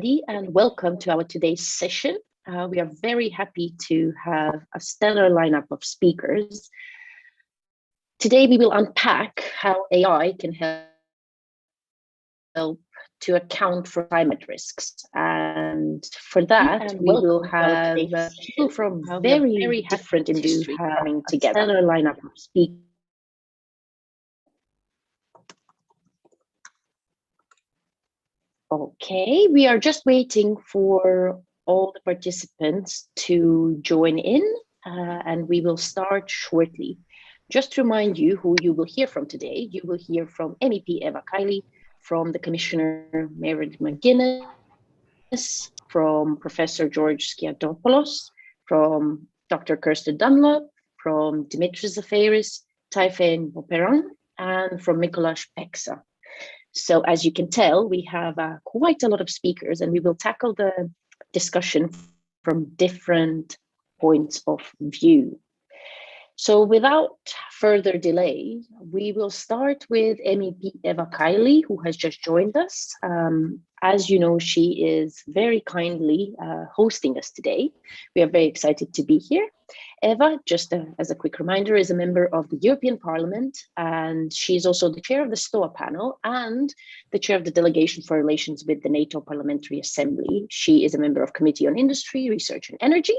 everybody, and welcome to our today's session. We are very happy to have a stellar lineup of speakers. Today, we will unpack how AI can help to account for climate risks. And for that, we will have people from very different industries coming together. A stellar lineup of speakers. Okay, we are just waiting for all the participants to join in, and we will start shortly. Just to remind you who you will hear from today, you will hear from MEP Eva Kaili, from the Commissioner Mairead McGuinness, from Professor George Scadopoulos, from Dr. Kirsten Dunlop, from Demetrius Zafaris, Taifen Boperan, and from Mikolash Peksa. So as you can tell, we have quite a lot of speakers, and we will tackle the discussion from different points of view. So without further delay, we will start with MEP Eva Kaili, who has just joined us. As you know, she is very kindly hosting us today. We are very excited to be here. Eva, just as a quick reminder, is a member of the European Parliament, and she is also the chair of the STOA panel and the chair of the delegation for relations with the NATO Parliamentary Assembly. She is a member of Committee on Industry, Research and Energy,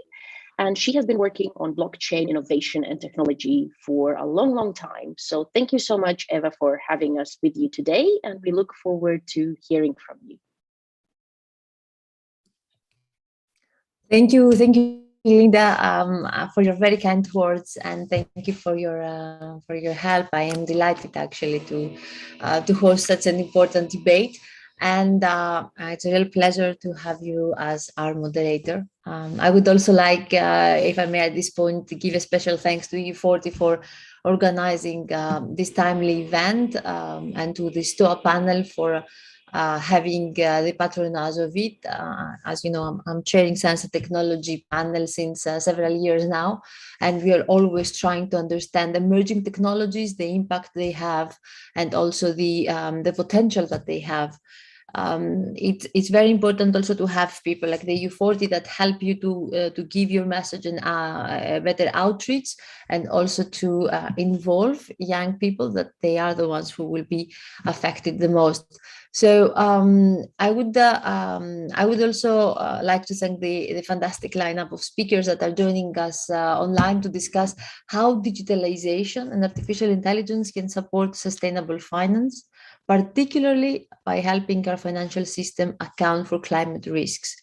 and she has been working on blockchain innovation and technology for a long, long time. So thank you so much, Eva, for having us with you today, and we look forward to hearing from you. Thank you, Linda, for your very kind words, and thank you for your help. I am delighted actually to host such an important debate, and it's a real pleasure to have you as our moderator. I would also like, if I may at this point, to give a special thanks to EU40 for organizing this timely event, and to the STOA panel for having the patronage of it. As you know, I'm chairing Science and Technology panel since several years now, and we are always trying to understand emerging technologies, the impact they have, and also the potential that they have. It's very important also to have people like the EU40 that help you to give your message and better outreach, and also to involve young people, that they are the ones who will be affected the most. So I would also like to thank the fantastic lineup of speakers that are joining us online to discuss how digitalization and artificial intelligence can support sustainable finance, particularly by helping our financial system account for climate risks.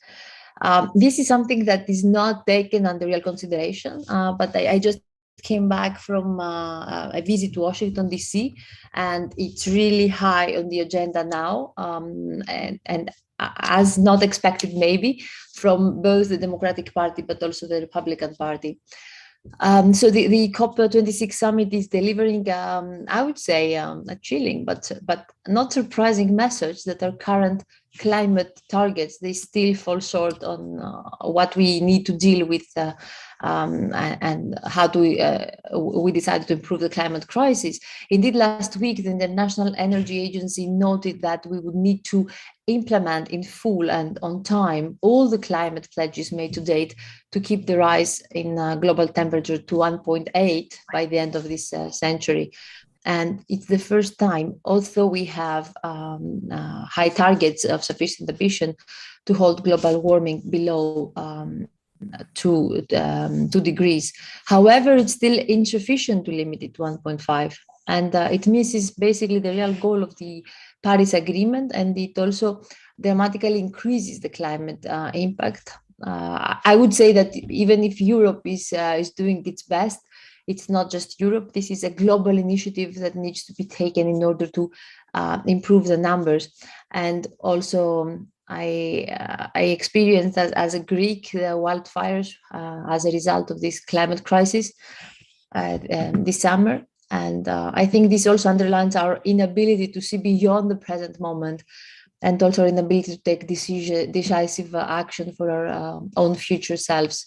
This is something that is not taken under real consideration, but I just came back from a visit to Washington, D.C., and it's really high on the agenda now, and as not expected maybe from both the Democratic Party but also the Republican Party. So the COP26 summit is delivering, I would say, a chilling but not surprising message that our current climate targets, they still fall short on what we need to deal with, and how do we decided to improve the climate crisis. Indeed, last week, the International Energy Agency noted that we would need to implement in full and on time all the climate pledges made to date to keep the rise in global temperature to 1.8 by the end of this century. And it's the first time, although we have high targets of sufficient ambition, to hold global warming below 2 degrees. However, it's still insufficient to limit it to 1.5. And it misses basically the real goal of the Paris Agreement, and it also dramatically increases the climate impact. I would say that even if Europe is doing its best, it's not just Europe. This is a global initiative that needs to be taken in order to improve the numbers. And also, I experienced as a Greek the wildfires as a result of this climate crisis this summer. And I think this also underlines our inability to see beyond the present moment, and also our inability to take decisive action for our own future selves.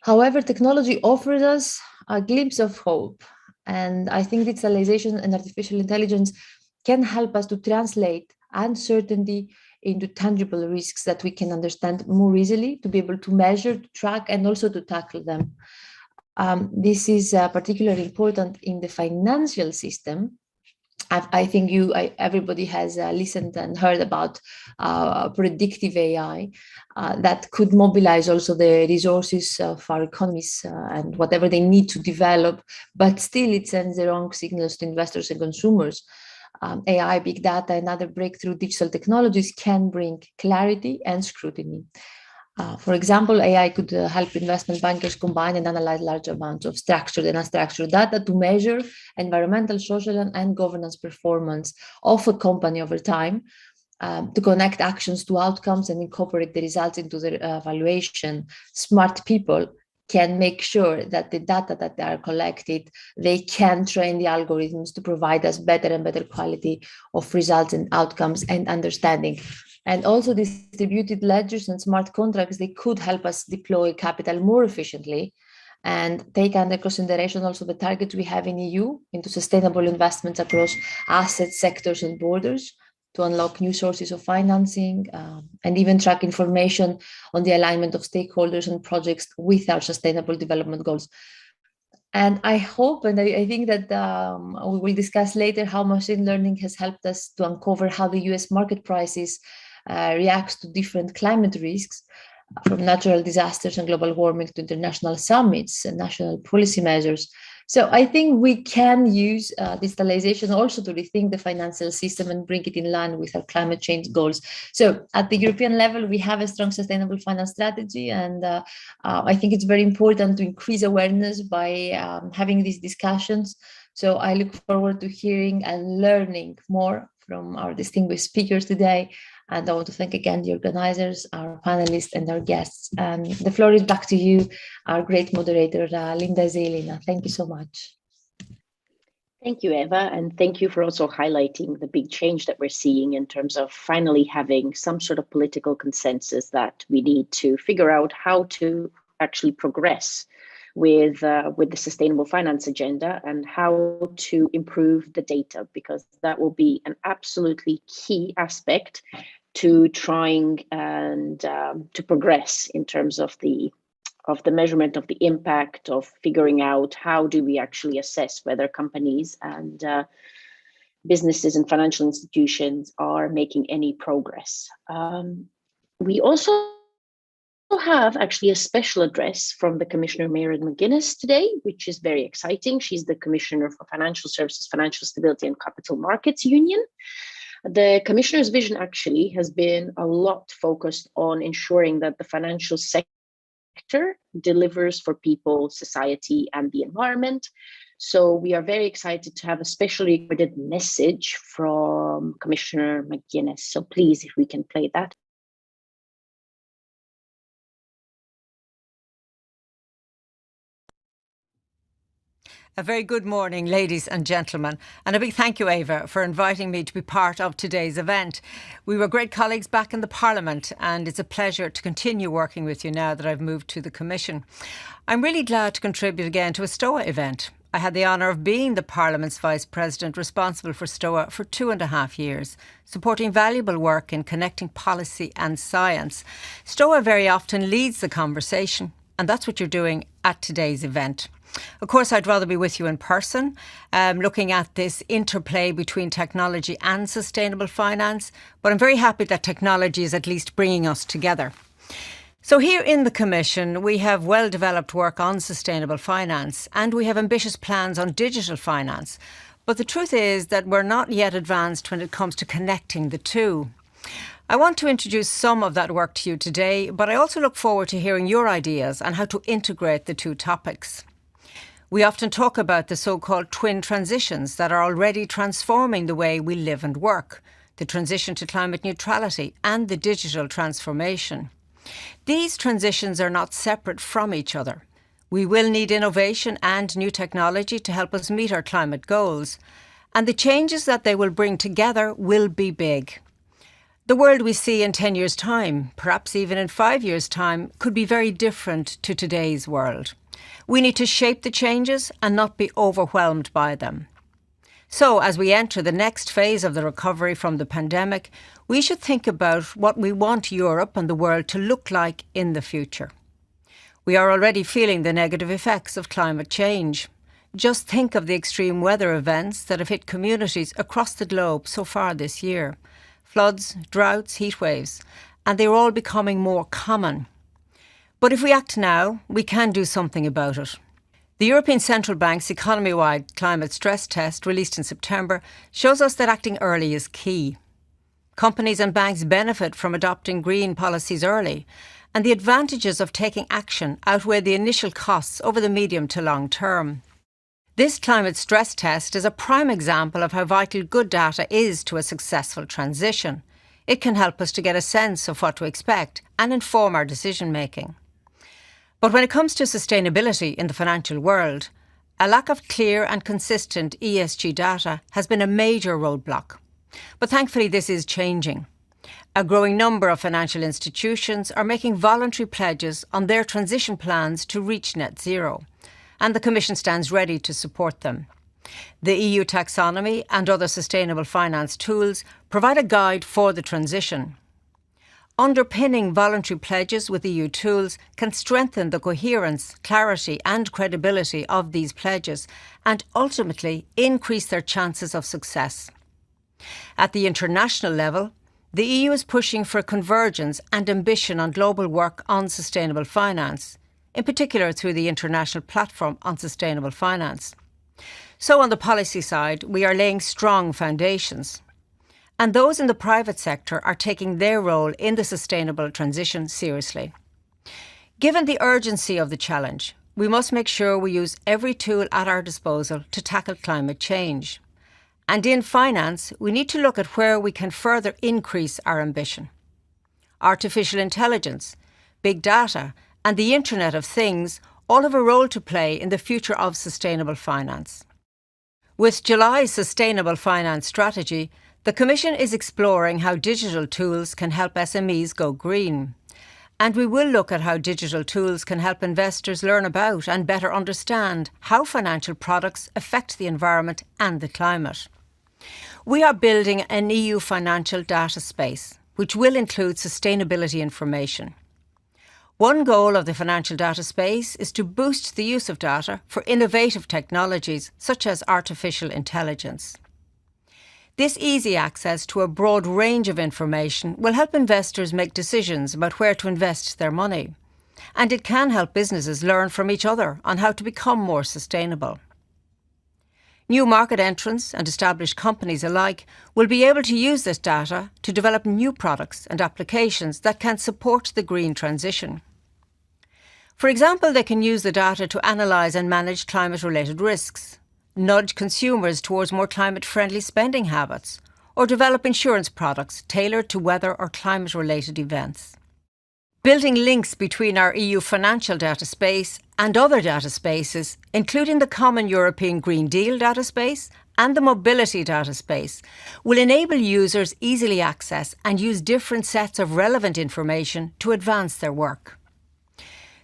However, technology offers us a glimpse of hope, and I think digitalization and artificial intelligence can help us to translate uncertainty into tangible risks that we can understand more easily, to be able to measure, to track, and also to tackle them. This is particularly important in the financial system. I think everybody has listened and heard about predictive AI that could mobilize also the resources of our economies and whatever they need to develop, but still it sends the wrong signals to investors and consumers. AI, big data, and other breakthrough digital technologies can bring clarity and scrutiny. For example, AI could help investment bankers combine and analyze large amounts of structured and unstructured data to measure environmental, social, and governance performance of a company over time, to connect actions to outcomes and incorporate the results into their evaluation. Smart people can make sure that the data that they are collected, they can train the algorithms to provide us better and better quality of results and outcomes and understanding. And also distributed ledgers and smart contracts, they could help us deploy capital more efficiently and take under consideration also the targets we have in EU into sustainable investments across assets, sectors, and borders to unlock new sources of financing, and even track information on the alignment of stakeholders and projects with our sustainable development goals. And I hope, and I think that we will discuss later how machine learning has helped us to uncover how the US market prices reacts to different climate risks, from natural disasters and global warming to international summits and national policy measures. So I think we can use digitalization also to rethink the financial system and bring it in line with our climate change goals. So at the European level, we have a strong sustainable finance strategy, and I think it's very important to increase awareness by having these discussions. So I look forward to hearing and learning more from our distinguished speakers today. And I want to thank again the organizers, our panelists, and our guests. And the floor is back to you, our great moderator, Linda Zelina. Thank you so much. Thank you, Eva, and thank you for also highlighting the big change that we're seeing in terms of finally having some sort of political consensus that we need to figure out how to actually progress with the sustainable finance agenda and how to improve the data, because that will be an absolutely key aspect to trying and to progress in terms of the measurement of the impact of figuring out how do we actually assess whether companies and businesses and financial institutions are making any progress. We also have actually a special address from the Commissioner Mairead McGuinness today, which is very exciting. She's the Commissioner for Financial Services, Financial Stability and Capital Markets Union. The Commissioner's vision actually has been a lot focused on ensuring that the financial sector delivers for people, society, and the environment. So we are very excited to have a specially recorded message from Commissioner McGuinness. So please, if we can play that. A very good morning, ladies and gentlemen, and a big thank you, Eva, for inviting me to be part of today's event. We were great colleagues back in the Parliament, and it's a pleasure to continue working with you now that I've moved to the Commission. I'm really glad to contribute again to a STOA event. I had the honour of being the Parliament's Vice President responsible for STOA for 2.5 years, supporting valuable work in connecting policy and science. STOA very often leads the conversation, and that's what you're doing at today's event. Of course, I'd rather be with you in person, looking at this interplay between technology and sustainable finance, but I'm very happy that technology is at least bringing us together. So here in the Commission, we have well-developed work on sustainable finance, and we have ambitious plans on digital finance. But the truth is that we're not yet advanced when it comes to connecting the two. I want to introduce some of that work to you today, but I also look forward to hearing your ideas on how to integrate the two topics. We often talk about the so-called twin transitions that are already transforming the way we live and work, the transition to climate neutrality and the digital transformation. These transitions are not separate from each other. We will need innovation and new technology to help us meet our climate goals, and the changes that they will bring together will be big. The world we see in 10 years' time, perhaps even in 5 years' time, could be very different to today's world. We need to shape the changes and not be overwhelmed by them. So, as we enter the next phase of the recovery from the pandemic, we should think about what we want Europe and the world to look like in the future. We are already feeling the negative effects of climate change. Just think of the extreme weather events that have hit communities across the globe so far this year. Floods, droughts, heatwaves, and they are all becoming more common. But if we act now, we can do something about it. The European Central Bank's economy-wide climate stress test, released in September, shows us that acting early is key. Companies and banks benefit from adopting green policies early, and the advantages of taking action outweigh the initial costs over the medium to long term. This climate stress test is a prime example of how vital good data is to a successful transition. It can help us to get a sense of what to expect and inform our decision-making. But when it comes to sustainability in the financial world, a lack of clear and consistent ESG data has been a major roadblock. But thankfully this is changing. A growing number of financial institutions are making voluntary pledges on their transition plans to reach net zero, and the Commission stands ready to support them. The EU taxonomy and other sustainable finance tools provide a guide for the transition. Underpinning voluntary pledges with EU tools can strengthen the coherence, clarity and credibility of these pledges and ultimately increase their chances of success. At the international level, the EU is pushing for convergence and ambition on global work on sustainable finance, in particular through the International Platform on Sustainable Finance. So on the policy side, we are laying strong foundations. And those in the private sector are taking their role in the sustainable transition seriously. Given the urgency of the challenge, we must make sure we use every tool at our disposal to tackle climate change. And in finance, we need to look at where we can further increase our ambition. Artificial intelligence, big data, and the Internet of Things all have a role to play in the future of sustainable finance. With July's Sustainable Finance Strategy, the Commission is exploring how digital tools can help SMEs go green. And we will look at how digital tools can help investors learn about and better understand how financial products affect the environment and the climate. We are building an EU financial data space, which will include sustainability information. One goal of the financial data space is to boost the use of data for innovative technologies such as artificial intelligence. This easy access to a broad range of information will help investors make decisions about where to invest their money. And it can help businesses learn from each other on how to become more sustainable. New market entrants and established companies alike will be able to use this data to develop new products and applications that can support the green transition. For example, they can use the data to analyse and manage climate-related risks, nudge consumers towards more climate-friendly spending habits, or develop insurance products tailored to weather or climate-related events. Building links between our EU financial data space and other data spaces, including the Common European Green Deal data space and the Mobility data space, will enable users easily access and use different sets of relevant information to advance their work.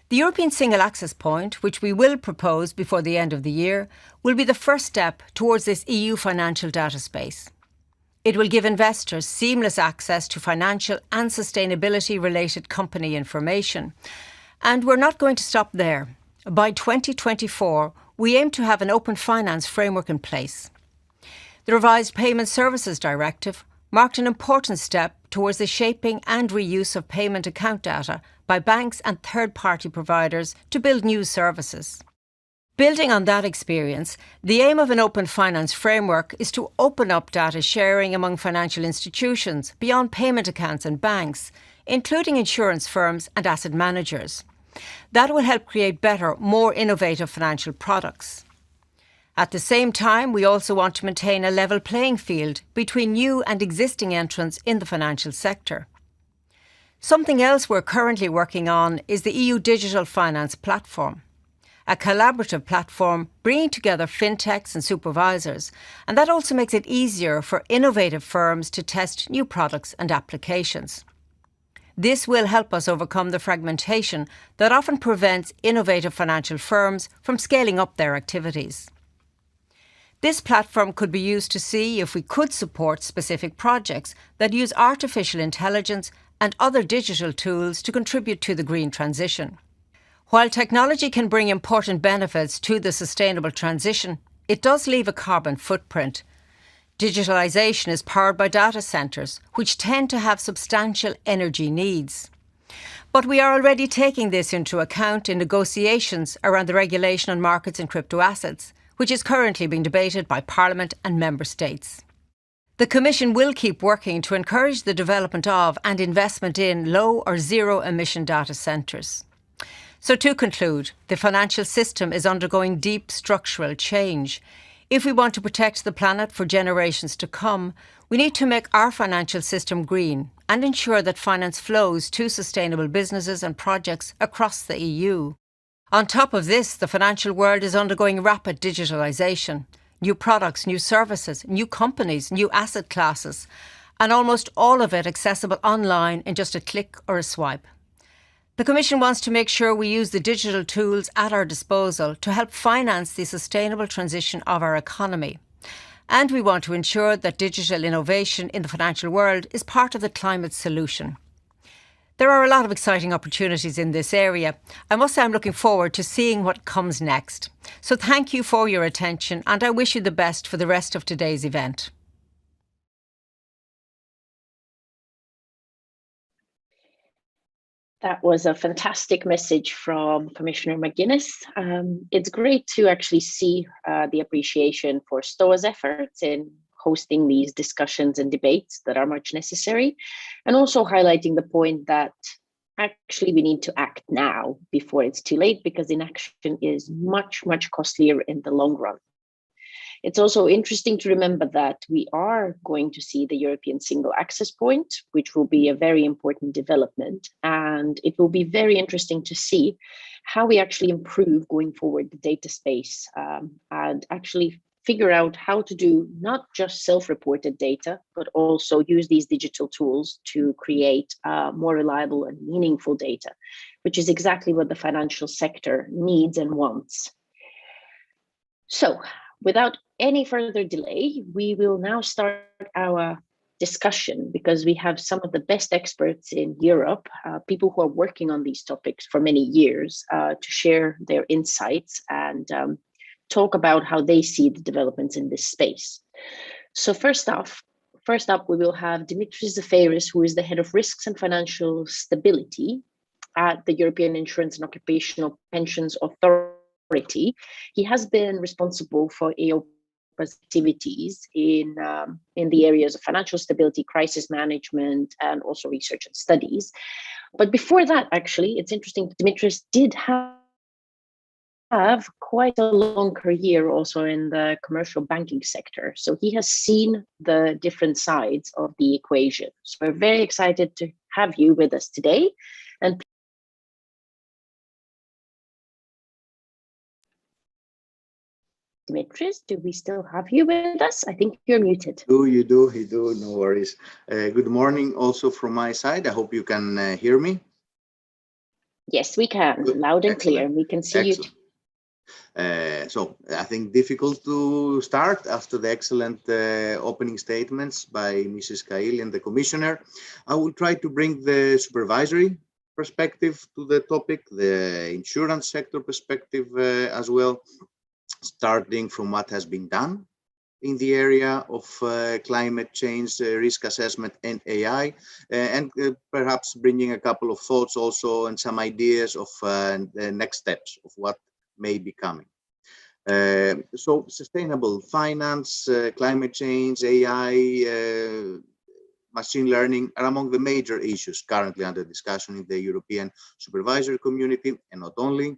The European Single Access Point, which we will propose before the end of the year, will be the first step towards this EU financial data space. It will give investors seamless access to financial and sustainability-related company information. And we're not going to stop there. By 2024, we aim to have an open finance framework in place. The revised Payment Services Directive marked an important step towards the shaping and reuse of payment account data by banks and third-party providers to build new services. Building on that experience, the aim of an open finance framework is to open up data sharing among financial institutions beyond payment accounts and banks, including insurance firms and asset managers. That will help create better, more innovative financial products. At the same time, we also want to maintain a level playing field between new and existing entrants in the financial sector. Something else we're currently working on is the EU Digital Finance Platform, a collaborative platform bringing together fintechs and supervisors, and that also makes it easier for innovative firms to test new products and applications. This will help us overcome the fragmentation that often prevents innovative financial firms from scaling up their activities. This platform could be used to see if we could support specific projects that use artificial intelligence and other digital tools to contribute to the green transition. While technology can bring important benefits to the sustainable transition, it does leave a carbon footprint. Digitalisation is powered by data centres, which tend to have substantial energy needs. But we are already taking this into account in negotiations around the regulation on markets in crypto assets, which is currently being debated by Parliament and Member States. The Commission will keep working to encourage the development of and investment in low or zero emission data centres. So to conclude, the financial system is undergoing deep structural change. If we want to protect the planet for generations to come, we need to make our financial system green and ensure that finance flows to sustainable businesses and projects across the EU. On top of this, the financial world is undergoing rapid digitalisation. New products, new services, new companies, new asset classes, and almost all of it accessible online in just a click or a swipe. The Commission wants to make sure we use the digital tools at our disposal to help finance the sustainable transition of our economy. And we want to ensure that digital innovation in the financial world is part of the climate solution. There are a lot of exciting opportunities in this area. I must say I'm looking forward to seeing what comes next. So thank you for your attention, and I wish you the best for the rest of today's event. That was a fantastic message from Commissioner McGuinness. It's great to actually see the appreciation for STOA's efforts in hosting these discussions and debates that are much necessary, and also highlighting the point that actually we need to act now before it's too late, because inaction is much, much costlier in the long run. It's also interesting to remember that we are going to see the European single access point, which will be a very important development. And it will be very interesting to see how we actually improve going forward the data space and actually figure out how to do not just self-reported data, but also use these digital tools to create more reliable and meaningful data, which is exactly what the financial sector needs and wants. So, without any further delay, we will now start our discussion, because we have some of the best experts in Europe, people who are working on these topics for many years, to share their insights and talk about how they see the developments in this space. So first up, we will have Demetrius Zafaris, who is the head of risks and financial stability at the European Insurance and Occupational Pensions Authority. He has been responsible for EIOPA's activities in the areas of financial stability, crisis management, and also research and studies. But before that, actually, it's interesting, Demetrius did have quite a long career also in the commercial banking sector. So he has seen the different sides of the equation. So we're very excited to have you with us today. And Demetrius, do we still have you with us? I think you're muted. You do, no worries. Good morning also from my side. I hope you can hear me. Yes, we can, Good. loud and Excellent. clear. We can see Excellent. you. So I think difficult to start after the excellent opening statements by Mrs. Kaili and the Commissioner. I will try to bring the supervisory perspective to the topic, the insurance sector perspective as well, starting from what has been done in the area of climate change, risk assessment and AI, and perhaps bringing a couple of thoughts also and some ideas of the next steps of what may be coming. So sustainable finance, climate change, AI, machine learning are among the major issues currently under discussion in the European supervisory community, and not only.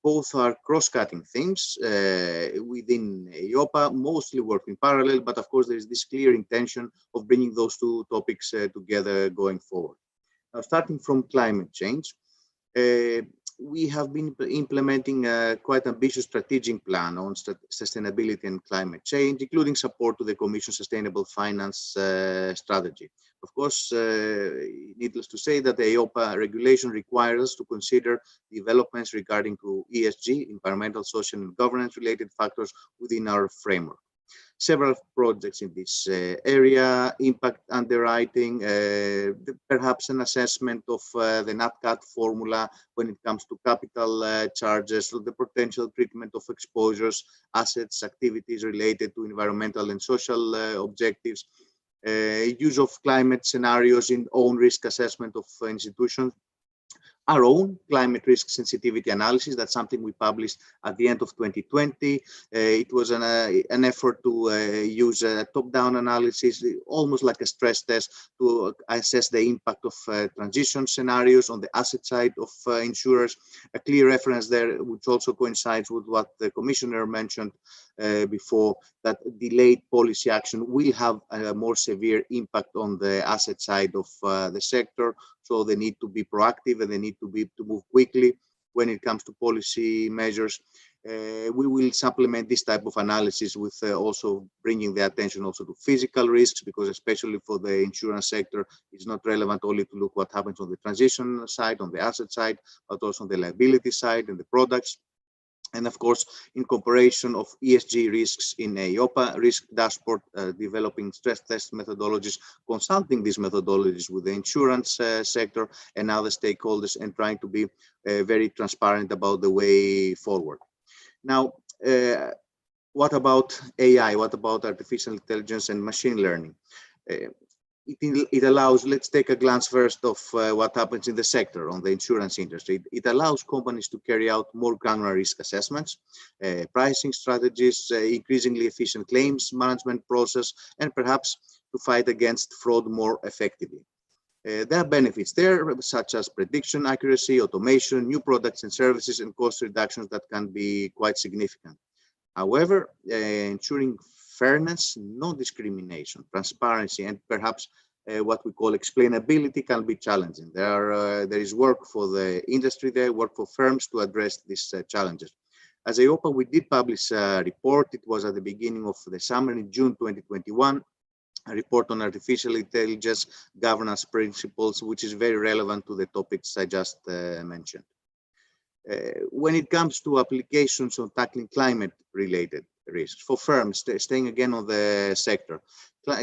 Both are cross-cutting themes within EIOPA, mostly work in parallel, but of course there is this clear intention of bringing those two topics together going forward. Now, starting from climate change, we have been implementing a quite ambitious strategic plan on sustainability and climate change, including support to the Commission's sustainable finance strategy. Of course, needless to say that the EIOPA regulation requires us to consider developments regarding to ESG, environmental, social and governance related factors within our framework. Several projects in this area, impact underwriting, perhaps an assessment of the NatCat formula when it comes to capital charges, or the potential treatment of exposures, assets, activities related to environmental and social objectives, use of climate scenarios in own risk assessment of institutions, our own climate risk sensitivity analysis. That's something we published at the end of 2020. It was an effort to use a top-down analysis, almost like a stress test, to assess the impact of transition scenarios on the asset side of insurers. A clear reference there, which also coincides with what the Commissioner mentioned before, that delayed policy action will have a more severe impact on the asset side of the sector. So they need to be proactive and they need to move quickly when it comes to policy measures. We will supplement this type of analysis with also bringing the attention also to physical risks, because especially for the insurance sector, it's not relevant only to look what happens on the transition side, on the asset side, but also on the liability side and the products. And of course, incorporation of ESG risks in EIOPA risk dashboard, developing stress test methodologies, consulting these methodologies with the insurance sector and other stakeholders, and trying to be very transparent about the way forward. Now, what about AI? What about artificial intelligence and machine learning? It allows, let's take a glance first of what happens in the sector, on the insurance industry. It allows companies to carry out more granular risk assessments, pricing strategies, increasingly efficient claims management process, and perhaps to fight against fraud more effectively. There are benefits there, such as prediction accuracy, automation, new products and services, and cost reductions that can be quite significant. However, ensuring fairness, non-discrimination, transparency, and perhaps what we call explainability can be challenging. There is work for the industry there, work for firms to address these challenges. As EIOPA, we did publish a report. It was at the beginning of the summer in June 2021, a report on artificial intelligence governance principles, which is very relevant to the topics I just mentioned. When it comes to applications on tackling climate-related risks, for firms, staying again on the sector,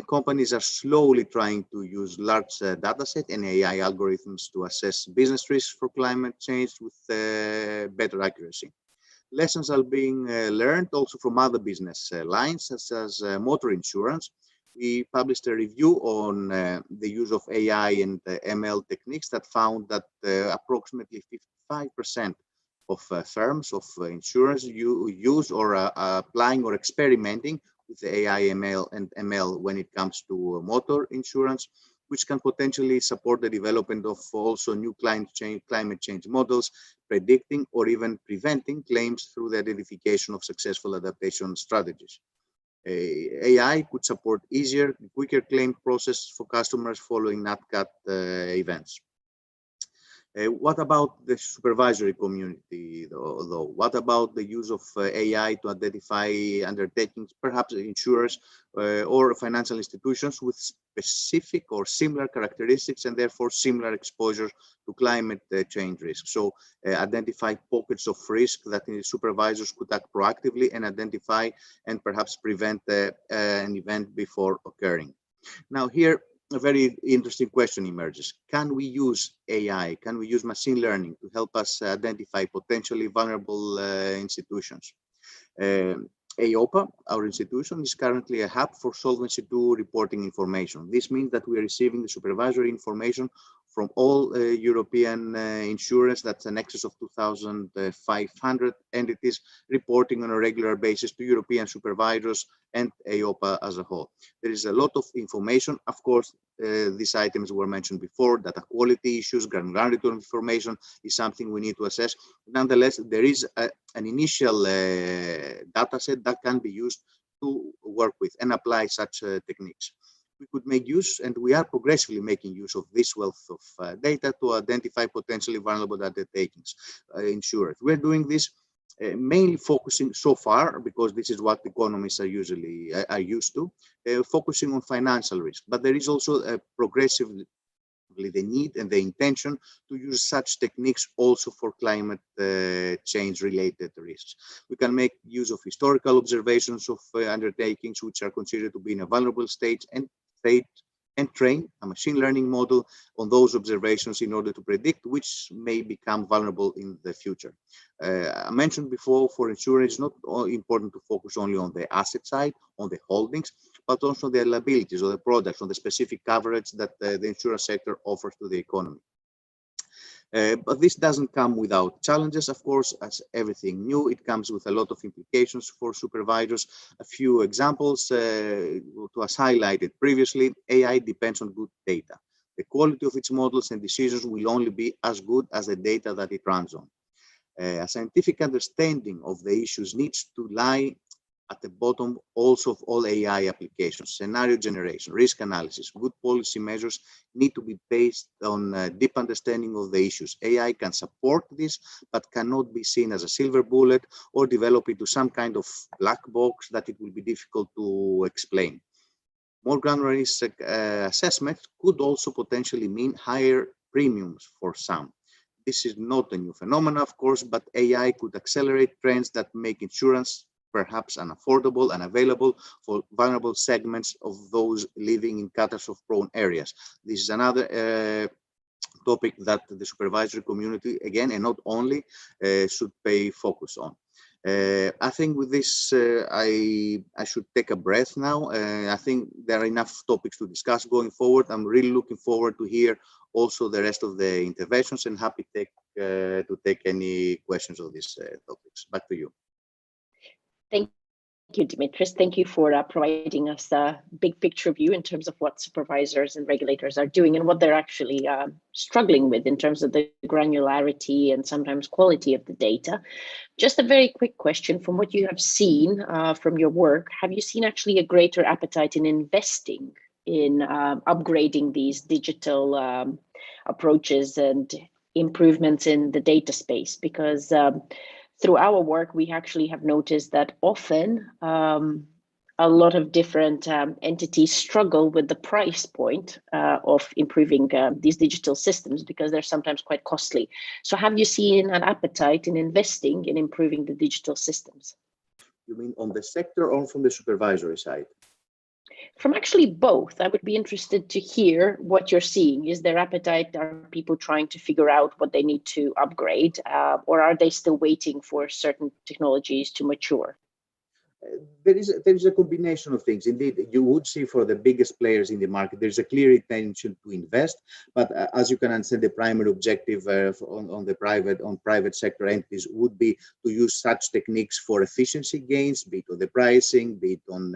companies are slowly trying to use large data set and AI algorithms to assess business risks for climate change with better accuracy. Lessons are being learned also from other business lines, such as motor insurance. We published a review on the use of AI and ML techniques that found that approximately 55% of firms, of insurers use or applying or experimenting with the AI, ML, and ML when it comes to motor insurance, which can potentially support the development of also new climate change models, predicting or even preventing claims through the identification of successful adaptation strategies. AI could support easier, quicker claim process for customers following NatCat events. What about the supervisory community, though? What about the use of AI to identify undertakings, perhaps insurers or financial institutions with specific or similar characteristics and therefore similar exposure to climate change risk? So identify pockets of risk that supervisors could act proactively and identify and perhaps prevent an event before occurring. Now here, a very interesting question emerges. Can we use AI? Can we use machine learning to help us identify potentially vulnerable institutions? EIOPA, our institution, is currently a hub for Solvency II reporting information. This means that we are receiving the supervisory information from all European insurers. That's an excess of 2,500 entities reporting on a regular basis to European supervisors and EIOPA as a whole. There is a lot of information. Of course, these items were mentioned before, data quality issues, granularity of information is something we need to assess. Nonetheless, there is an initial data set that can be used to work with and apply such techniques. We could make use, and we are progressively making use of this wealth of data to identify potentially vulnerable undertakings, insurers. We're doing this mainly focusing so far, because this is what economists are usually used to, focusing on financial risk. But there is also a progressive the need and the intention to use such techniques also for climate change related risks. We can make use of historical observations of undertakings which are considered to be in a vulnerable state and train a machine learning model on those observations in order to predict which may become vulnerable in the future. I mentioned before, for insurance, it's not important to focus only on the asset side, on the holdings, but also the liabilities or the products, on the specific coverage that the insurance sector offers to the economy. But this doesn't come without challenges, of course. As everything new, it comes with a lot of implications for supervisors. A few examples to as highlighted previously: AI depends on good data. The quality of its models and decisions will only be as good as the data that it runs on. A scientific understanding of the issues needs to lie at the bottom also of all AI applications. Scenario generation, risk analysis, good policy measures need to be based on a deep understanding of the issues. AI can support this, but cannot be seen as a silver bullet or develop into some kind of black box that it will be difficult to explain. More granular risk assessment could also potentially mean higher premiums for some. This is not a new phenomenon, of course, but AI could accelerate trends that make insurance perhaps unaffordable and available for vulnerable segments of those living in catastrophe-prone areas. This is another topic that the supervisory community, again, and not only, should pay focus on. I think with this, I should take a breath now. I think there are enough topics to discuss going forward. I'm really looking forward to hear also the rest of the interventions, and happy to take any questions of these topics. Back to you. Thank you, Demetrius. Thank you for providing us a big picture view in terms of what supervisors and regulators are doing and what they're actually struggling with in terms of the granularity and sometimes quality of the data. Just a very quick question: from what you have seen from your work, have you seen actually a greater appetite in investing in upgrading these digital approaches and improvements in the data space? Because through our work, we actually have noticed that often a lot of different entities struggle with the price point of improving these digital systems because they're sometimes quite costly. So have you seen an appetite in investing in improving the digital systems? You mean on the sector or from the supervisory side? From actually both. I would be interested to hear what you're seeing. Is there appetite? Are people trying to figure out what they need to upgrade, or are they still waiting for certain technologies to mature? There is a combination of things. Indeed, you would see for the biggest players in the market, there's a clear intention to invest. But as you can understand, the primary objective on private sector entities would be to use such techniques for efficiency gains, be it on the pricing, be it on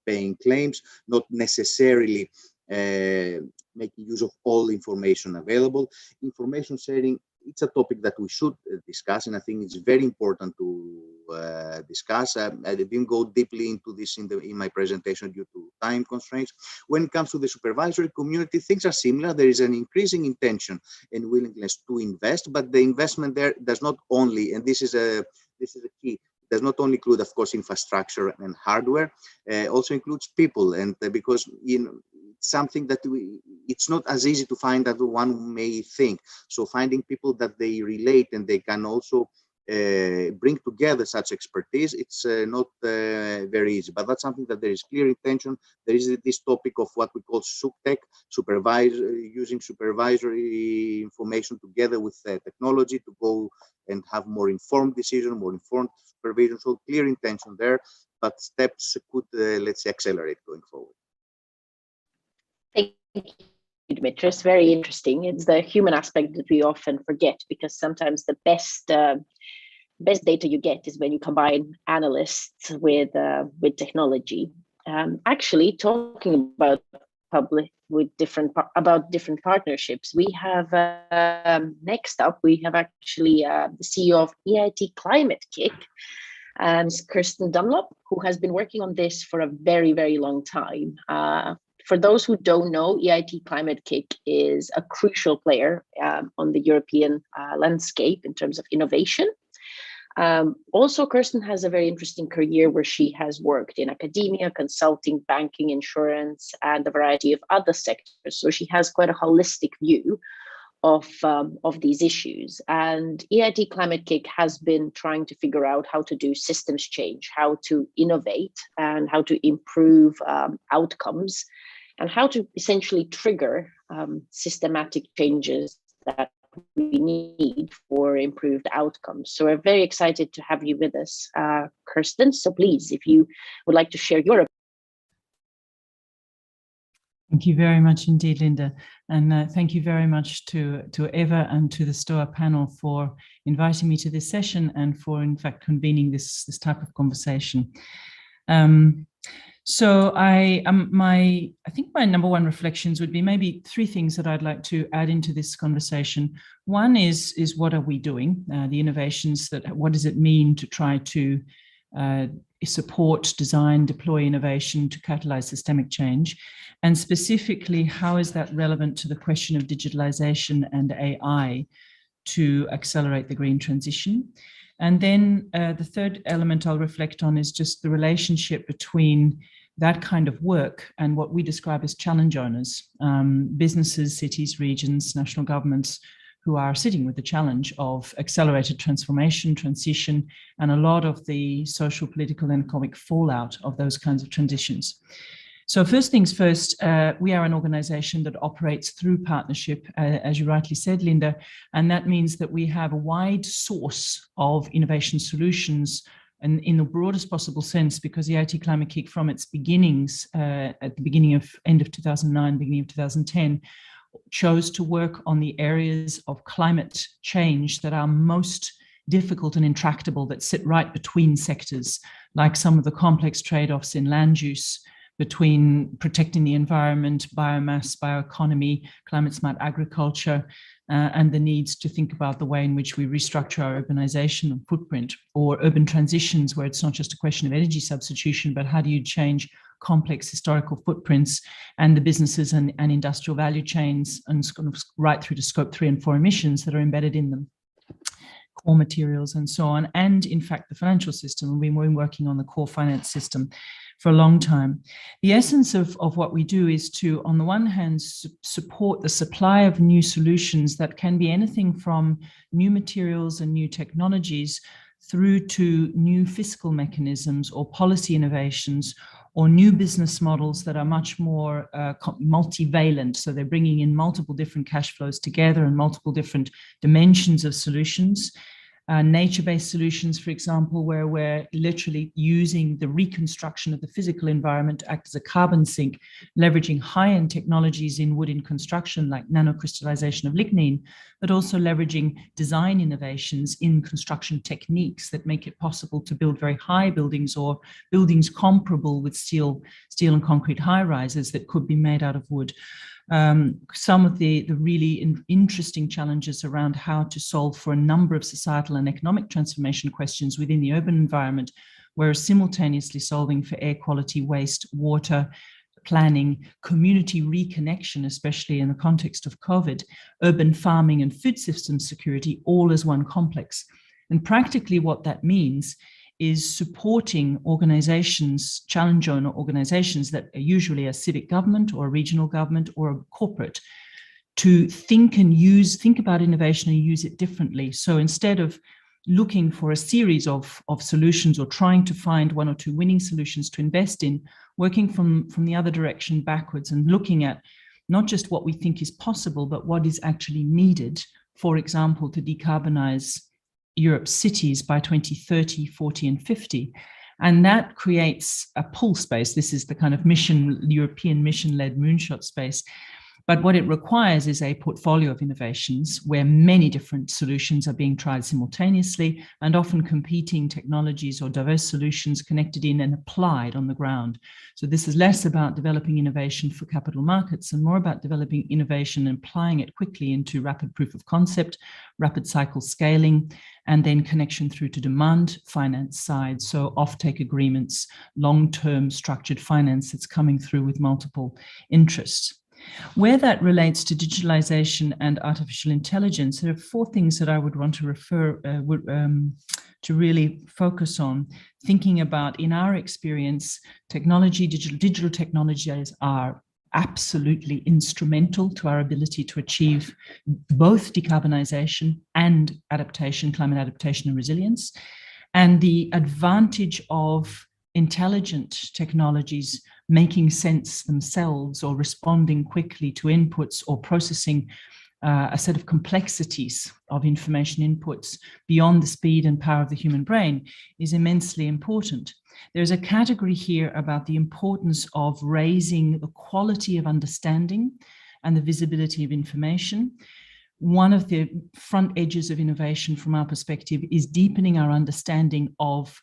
paying claims, not necessarily making use of all information available. Information sharing, it's a topic that we should discuss, and I think it's very important to discuss. I didn't go deeply into this in my presentation due to time constraints. When it comes to the supervisory community, things are similar. There is an increasing intention and willingness to invest, but the investment there does not only, and this is a key, does not only include, of course, infrastructure and hardware, also includes people, and because something that it's not as easy to find as one may think. So finding people that they relate and they can also bring together such expertise, it's not very easy. But that's something that there is clear intention. There is this topic of what we call SupTech, using supervisory information together with technology to go and have more informed decision, more informed supervision. So clear intention there, but steps could, let's say, accelerate going forward. Thank you, Demetrius. Very interesting. It's the human aspect that we often forget, because sometimes the best data you get is when you combine analysts with technology. Actually, talking about different partnerships, we have next up we have actually the CEO of EIT Climate Kick, Kirsten Dunlop, who has been working on this for a very, very long time. For those who don't know, EIT Climate Kick is a crucial player on the European landscape in terms of innovation. Also, Kirsten has a very interesting career where she has worked in academia, consulting, banking, insurance, and a variety of other sectors. So she has quite a holistic view of these issues. And EIT Climate Kick has been trying to figure out how to do systems change, how to innovate, and how to improve outcomes, and how to essentially trigger systematic changes that we need for improved outcomes. So we're very excited to have you with us, Kirsten. So please, if you would like to share your opinion. Thank you very much indeed, Linda. And thank you very much to Eva and to the STOA panel for inviting me to this session and for, in fact, convening this type of conversation. So I think my number one reflections would be maybe three things that I'd like to add into this conversation. One is what are we doing? The innovations what does it mean to try to support, design, deploy innovation to catalyze systemic change? And specifically, how is that relevant to the question of digitalisation and AI to accelerate the green transition? And then the third element I'll reflect on is just the relationship between that kind of work and what we describe as challenge owners, businesses, cities, regions, national governments, who are sitting with the challenge of accelerated transformation, transition, and a lot of the social, political, and economic fallout of those kinds of transitions. So first things first, we are an organization that operates through partnership, as you rightly said, Linda, and that means that we have a wide source of innovation solutions, and in the broadest possible sense, because the EIT Climate Kick from its beginnings, at the end of 2009, beginning of 2010, chose to work on the areas of climate change that are most difficult and intractable, that sit right between sectors, like some of the complex trade-offs in land use between protecting the environment, biomass, bioeconomy, climate-smart agriculture, and the needs to think about the way in which we restructure our urbanization and footprint, or urban transitions, where it's not just a question of energy substitution, but how do you change complex historical footprints and the businesses and industrial value chains, and right through to scope 3 and 4 emissions that are embedded in them, core materials and so on, and in fact the financial system. We've been working on the core finance system for a long time. The essence of what we do is to, on the one hand, support the supply of new solutions that can be anything from new materials and new technologies through to new fiscal mechanisms or policy innovations, or new business models that are much more multivalent. So they're bringing in multiple different cash flows together and multiple different dimensions of solutions. Nature-based solutions, for example, where we're literally using the reconstruction of the physical environment to act as a carbon sink, leveraging high-end technologies in wood in construction, like nanocrystallization of lignin, but also leveraging design innovations in construction techniques that make it possible to build very high buildings, or buildings comparable with steel and concrete high-rises that could be made out of wood. Some of the really interesting challenges around how to solve for a number of societal and economic transformation questions within the urban environment, whereas simultaneously solving for air quality, waste, water, planning, community reconnection, especially in the context of COVID, urban farming and food system security, all as one complex. And practically what that means is supporting organizations, challenge owner organizations that are usually a civic government or a regional government or a corporate, to think about innovation and use it differently. So instead of looking for a series of solutions or trying to find one or two winning solutions to invest in, working from the other direction backwards and looking at not just what we think is possible, but what is actually needed, for example, to decarbonize Europe's cities by 2030, 40, and 50. And that creates a pull space. This is the kind of European mission-led moonshot space. But what it requires is a portfolio of innovations where many different solutions are being tried simultaneously, and often competing technologies or diverse solutions connected in and applied on the ground. So this is less about developing innovation for capital markets and more about developing innovation and applying it quickly into rapid proof of concept, rapid cycle scaling, and then connection through to demand finance side. So offtake agreements, long-term structured finance that's coming through with multiple interests. Where that relates to digitalization and artificial intelligence, there are four things that I would want to to really focus on thinking about, in our experience, technology, digital technologies are absolutely instrumental to our ability to achieve both decarbonisation and adaptation, climate adaptation and resilience. And the advantage of intelligent technologies making sense themselves or responding quickly to inputs or processing a set of complexities of information inputs beyond the speed and power of the human brain is immensely important. There's a category here about the importance of raising the quality of understanding and the visibility of information. One of the front edges of innovation from our perspective is deepening our understanding of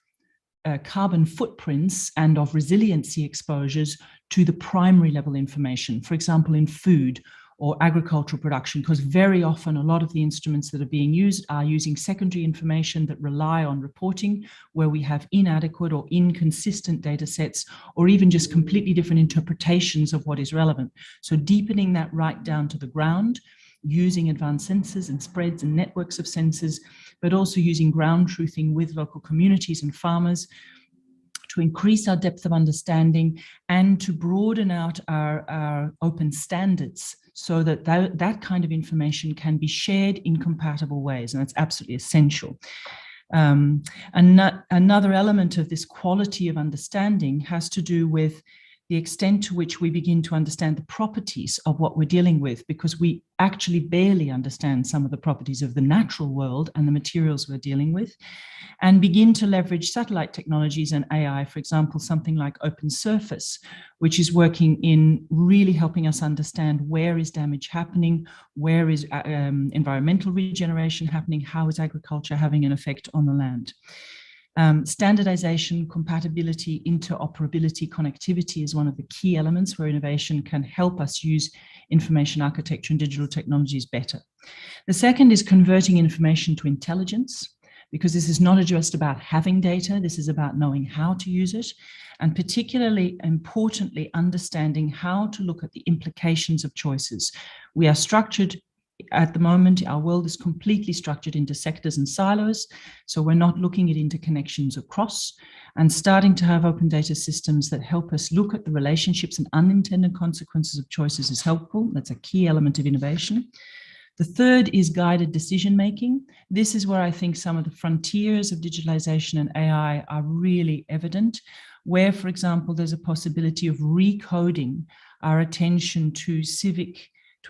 carbon footprints and of resiliency exposures to the primary level information, for example, in food or agricultural production, because very often a lot of the instruments that are being used are using secondary information that rely on reporting where we have inadequate or inconsistent data sets, or even just completely different interpretations of what is relevant. So deepening that right down to the ground, using advanced sensors and spreads and networks of sensors, but also using ground truthing with local communities and farmers to increase our depth of understanding and to broaden out our open standards so that that kind of information can be shared in compatible ways. And that's absolutely essential. Another element of this quality of understanding has to do with the extent to which we begin to understand the properties of what we're dealing with, because we actually barely understand some of the properties of the natural world and the materials we're dealing with, and begin to leverage satellite technologies and AI, for example, something like Open Surface, which is working in really helping us understand where is damage happening, where is environmental regeneration happening, how is agriculture having an effect on the land. Standardization, compatibility, interoperability, connectivity is one of the key elements where innovation can help us use information architecture and digital technologies better. The second is converting information to intelligence, because this is not just about having data, this is about knowing how to use it, and particularly importantly, understanding how to look at the implications of choices. We are structured at the moment, our world is completely structured into sectors and silos, so we're not looking at interconnections across, and starting to have open data systems that help us look at the relationships and unintended consequences of choices is helpful. That's a key element of innovation. The third is guided decision making. This is where I think some of the frontiers of digitalization and AI are really evident, where, for example, there's a possibility of recoding our attention to a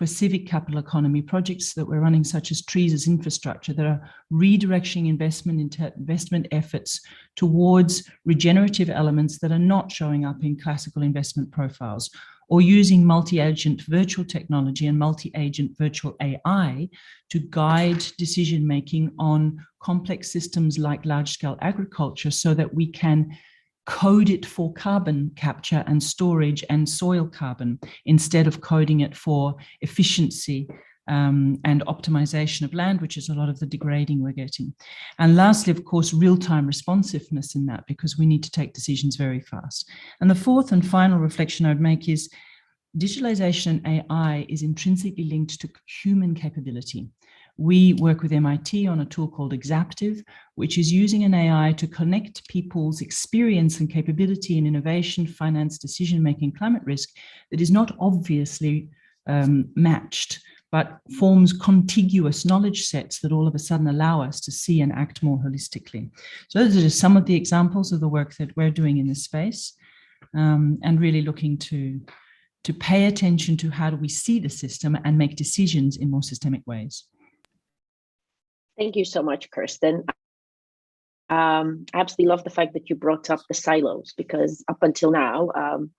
civic capital economy projects that we're running, such as trees as infrastructure, that are redirecting investment efforts towards regenerative elements that are not showing up in classical investment profiles, or using multi-agent virtual technology and multi-agent virtual AI to guide decision-making on complex systems like large-scale agriculture so that we can code it for carbon capture and storage and soil carbon instead of coding it for efficiency and optimization of land, which is a lot of the degrading we're getting. And lastly, of course, real-time responsiveness in that, because we need to take decisions very fast. And the fourth and final reflection I would make is digitalization and AI is intrinsically linked to human capability. We work with MIT on a tool called Exaptive, which is using an AI to connect people's experience and capability in innovation, finance, decision-making, climate risk that is not obviously matched, but forms contiguous knowledge sets that all of a sudden allow us to see and act more holistically. So those are just some of the examples of the work that we're doing in this space, and really looking to pay attention to how do we see the system and make decisions in more systemic ways. Thank you so much, Kirsten. I absolutely love the fact that you brought up the silos, because up until now,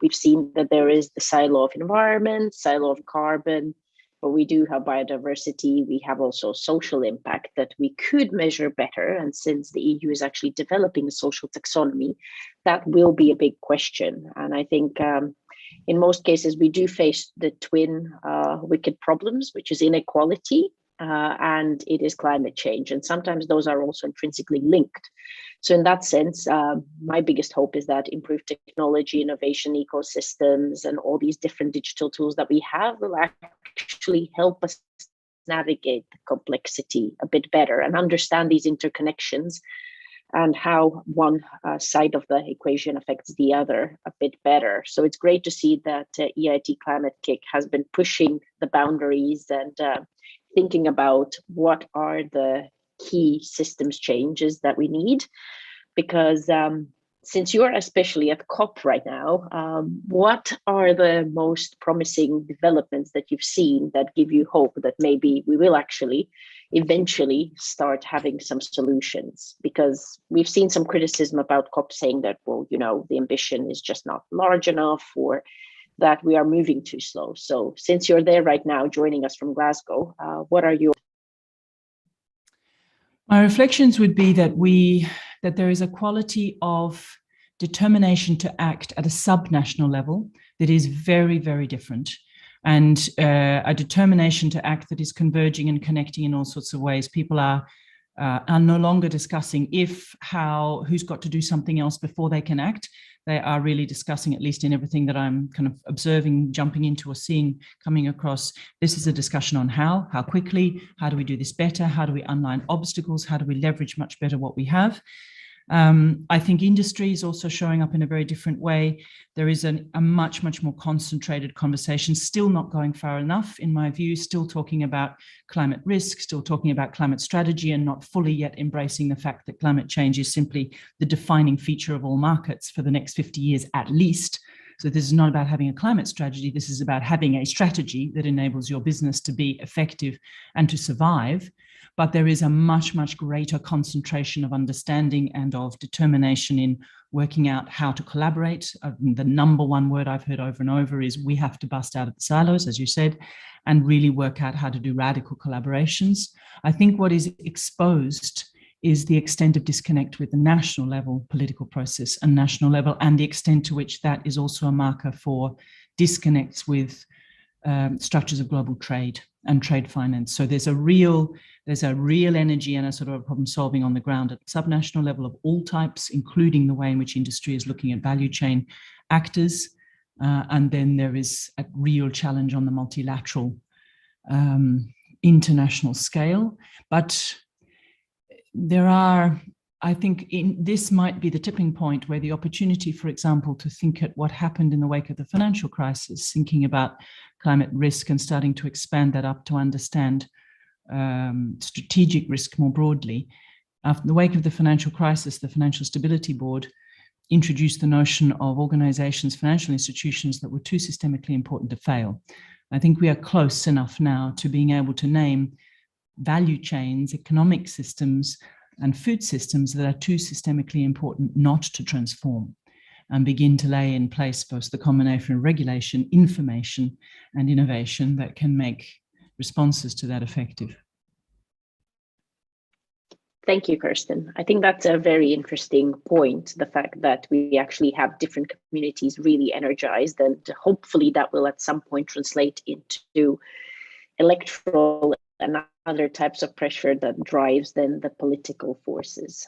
we've seen that there is the silo of environment, silo of carbon, but we do have biodiversity. We have also social impact that we could measure better. And since the EU is actually developing a social taxonomy, that will be a big question. And I think in most cases, we do face the twin wicked problems, which is inequality, and it is climate change. And sometimes those are also intrinsically linked. So in that sense, my biggest hope is that improved technology, innovation, ecosystems, and all these different digital tools that we have will actually help us navigate the complexity a bit better and understand these interconnections and how one side of the equation affects the other a bit better. So it's great to see that EIT Climate Kick has been pushing the boundaries and thinking about what are the key systems changes that we need. Because since you're especially at COP right now, what are the most promising developments that you've seen that give you hope that maybe we will actually eventually start having some solutions? Because we've seen some criticism about COP saying that, well, you know, the ambition is just not large enough, or that we are moving too slow. So since you're there right now, joining us from Glasgow, what are your... My reflections would be that there is a quality of determination to act at a subnational level that is very, very different, and a determination to act that is converging and connecting in all sorts of ways. People are no longer discussing if, how, who's got to do something else before they can act. They are really discussing, at least in everything that I'm kind of observing, jumping into or seeing coming across, this is a discussion on how quickly, how do we do this better, how do we unline obstacles, how do we leverage much better what we have. I think industry is also showing up in a very different way. There is a much, much more concentrated conversation, still not going far enough, in my view, still talking about climate risk, still talking about climate strategy, and not fully yet embracing the fact that climate change is simply the defining feature of all markets for the next 50 years at least. So this is not about having a climate strategy. This is about having a strategy that enables your business to be effective and to survive. But there is a much, much greater concentration of understanding and of determination in working out how to collaborate. The number one word I've heard over and over is we have to bust out of the silos, as you said, and really work out how to do radical collaborations. I think what is exposed is the extent of disconnect with the national level political process and national level, and the extent to which that is also a marker for disconnects with structures of global trade and trade finance. So there's a real energy and a sort of problem solving on the ground at subnational level of all types, including the way in which industry is looking at value chain actors. And then there is a real challenge on the multilateral international scale. But there are, I think this might be the tipping point where the opportunity, for example, to think at what happened in the wake of the financial crisis, thinking about climate risk and starting to expand that up to understand strategic risk more broadly. After the wake of the financial crisis, the Financial Stability Board introduced the notion of organizations, financial institutions that were too systemically important to fail. I think we are close enough now to being able to name value chains, economic systems, and food systems that are too systemically important not to transform, and begin to lay in place both the combination of regulation, information, and innovation that can make responses to that effective. Thank you, Kirsten. I think that's a very interesting point, the fact that we actually have different communities really energized, and hopefully that will at some point translate into electoral and other types of pressure that drives then the political forces.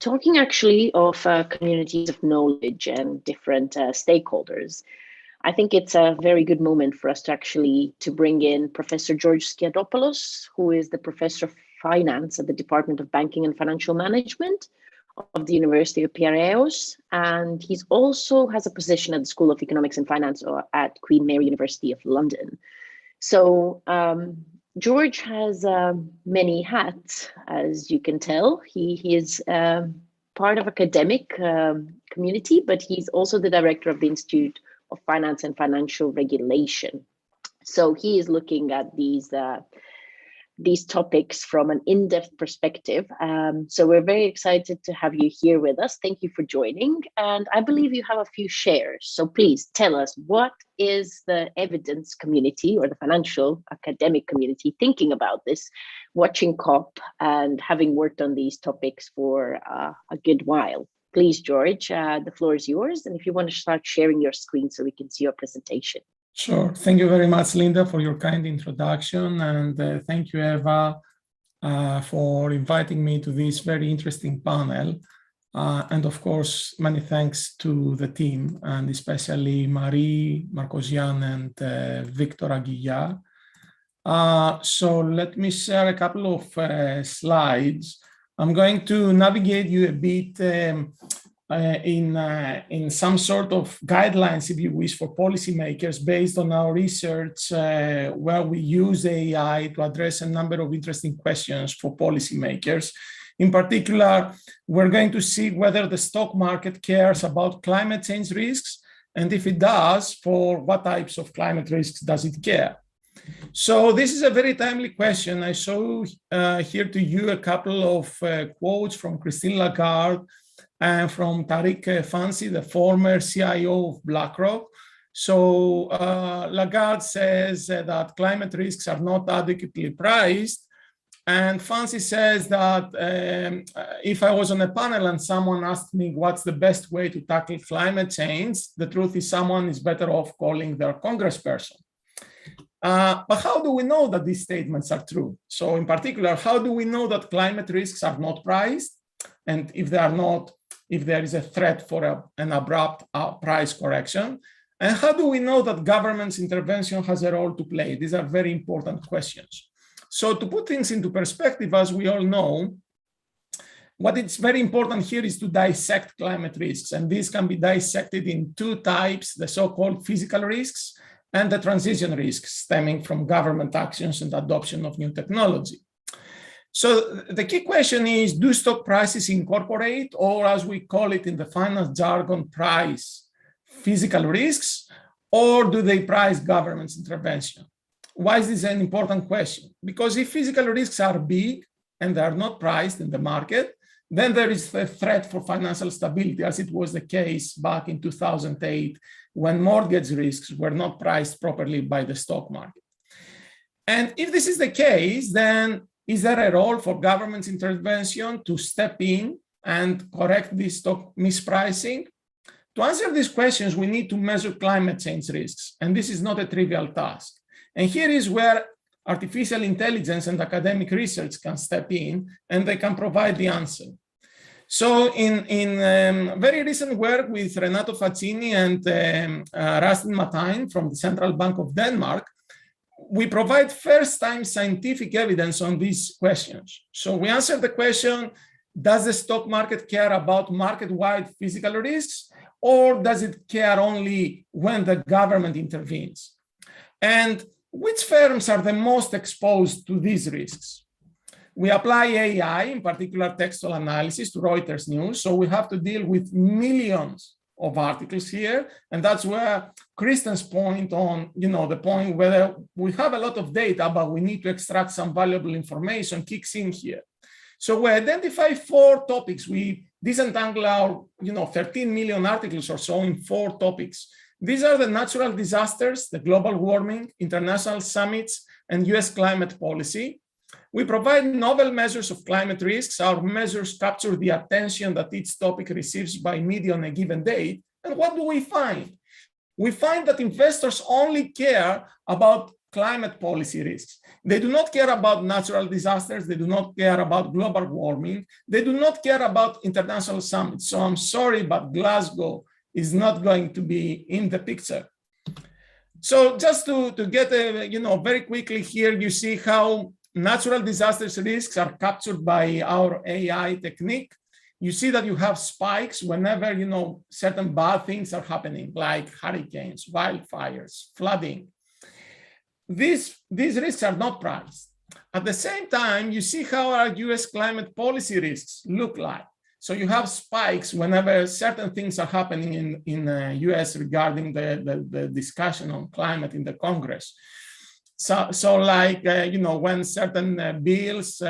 Talking actually of communities of knowledge and different stakeholders, I think it's a very good moment for us to bring in Professor George Scadopoulos, who is the Professor of Finance at the Department of Banking and Financial Management of the University of Piraeus. And he's also has a position at the School of Economics and Finance at Queen Mary University of London. So George has many hats, as you can tell. He is part of academic community, but he's also the director of the Institute of Finance and Financial Regulation. So he is looking at these topics from an in-depth perspective. So we're very excited to have you here with us. Thank you for joining. And I believe you have a few shares. So please tell us, what is the evidence community or the financial academic community thinking about this, watching COP and having worked on these topics for a good while? Please, George, the floor is yours. And if you want to start sharing your screen so we can see your presentation. Sure. Thank you very much, Linda, for your kind introduction. And thank you, Eva, for inviting me to this very interesting panel. And of course, many thanks to the team, and especially Marie Markosian and Victor Aguilar. So let me share a couple of slides I'm going to navigate you a bit in some sort of guidelines, if you wish, for policymakers based on our research where we use AI to address a number of interesting questions for policymakers. In particular, we're going to see whether the stock market cares about climate change risks, and if it does, for what types of climate risks does it care? So this is a very timely question. I show here to you a couple of quotes from Christine Lagarde and from Tariq Fancy, the former CIO of BlackRock. So Lagarde says that climate risks are not adequately priced. And Fancy says that if I was on a panel and someone asked me what's the best way to tackle climate change, the truth is someone is better off calling their congressperson. But how do we know that these statements are true? So in particular, how do we know that climate risks are not priced? And if they are not, if there is a threat for an abrupt price correction? And how do we know that government's intervention has a role to play? These are very important questions. So to put things into perspective, as we all know, what is very important here is to dissect climate risks. And these can be dissected in two types, the so-called physical risks and the transition risks stemming from government actions and adoption of new technology. So the key question is, do stock prices incorporate, or as we call it in the finance jargon, price physical risks, or do they price government's intervention? Why is this an important question? Because if physical risks are big and they are not priced in the market, then there is a threat for financial stability, as it was the case back in 2008, when mortgage risks were not priced properly by the stock market. And if this is the case, then is there a role for government's intervention to step in and correct this stock mispricing? To answer these questions, we need to measure climate change risks, and this is not a trivial task. And here is where artificial intelligence and academic research can step in, and they can provide the answer. So in very recent work with Renato Faccini and Rustin Matijn from the Central Bank of Denmark, we provide first-time scientific evidence on these questions. So we answer the question, does the stock market care about market-wide physical risks, or does it care only when the government intervenes? And which firms are the most exposed to these risks? We apply AI, in particular textual analysis, to Reuters News. So we have to deal with millions of articles here. And that's where Kristen's point on, the point whether we have a lot of data, but we need to extract some valuable information kicks in here. So we identify 4 topics. We disentangle our, 13 million articles or so in 4 topics. These are the natural disasters, the global warming, international summits, and US climate policy. We provide novel measures of climate risks. Our measures capture the attention that each topic receives by media on a given date. And what do we find? We find that investors only care about climate policy risks. They do not care about natural disasters. They do not care about global warming. They do not care about international summits. So I'm sorry, but Glasgow is not going to be in the picture. So just to get very quickly here, you see how natural disasters risks are captured by our AI technique. You see that you have spikes whenever, certain bad things are happening, like hurricanes, wildfires, flooding. These risks are not priced. At the same time, you see how our US climate policy risks look like. So you have spikes whenever certain things are happening in the US regarding the discussion on climate in the Congress. So like, when certain bills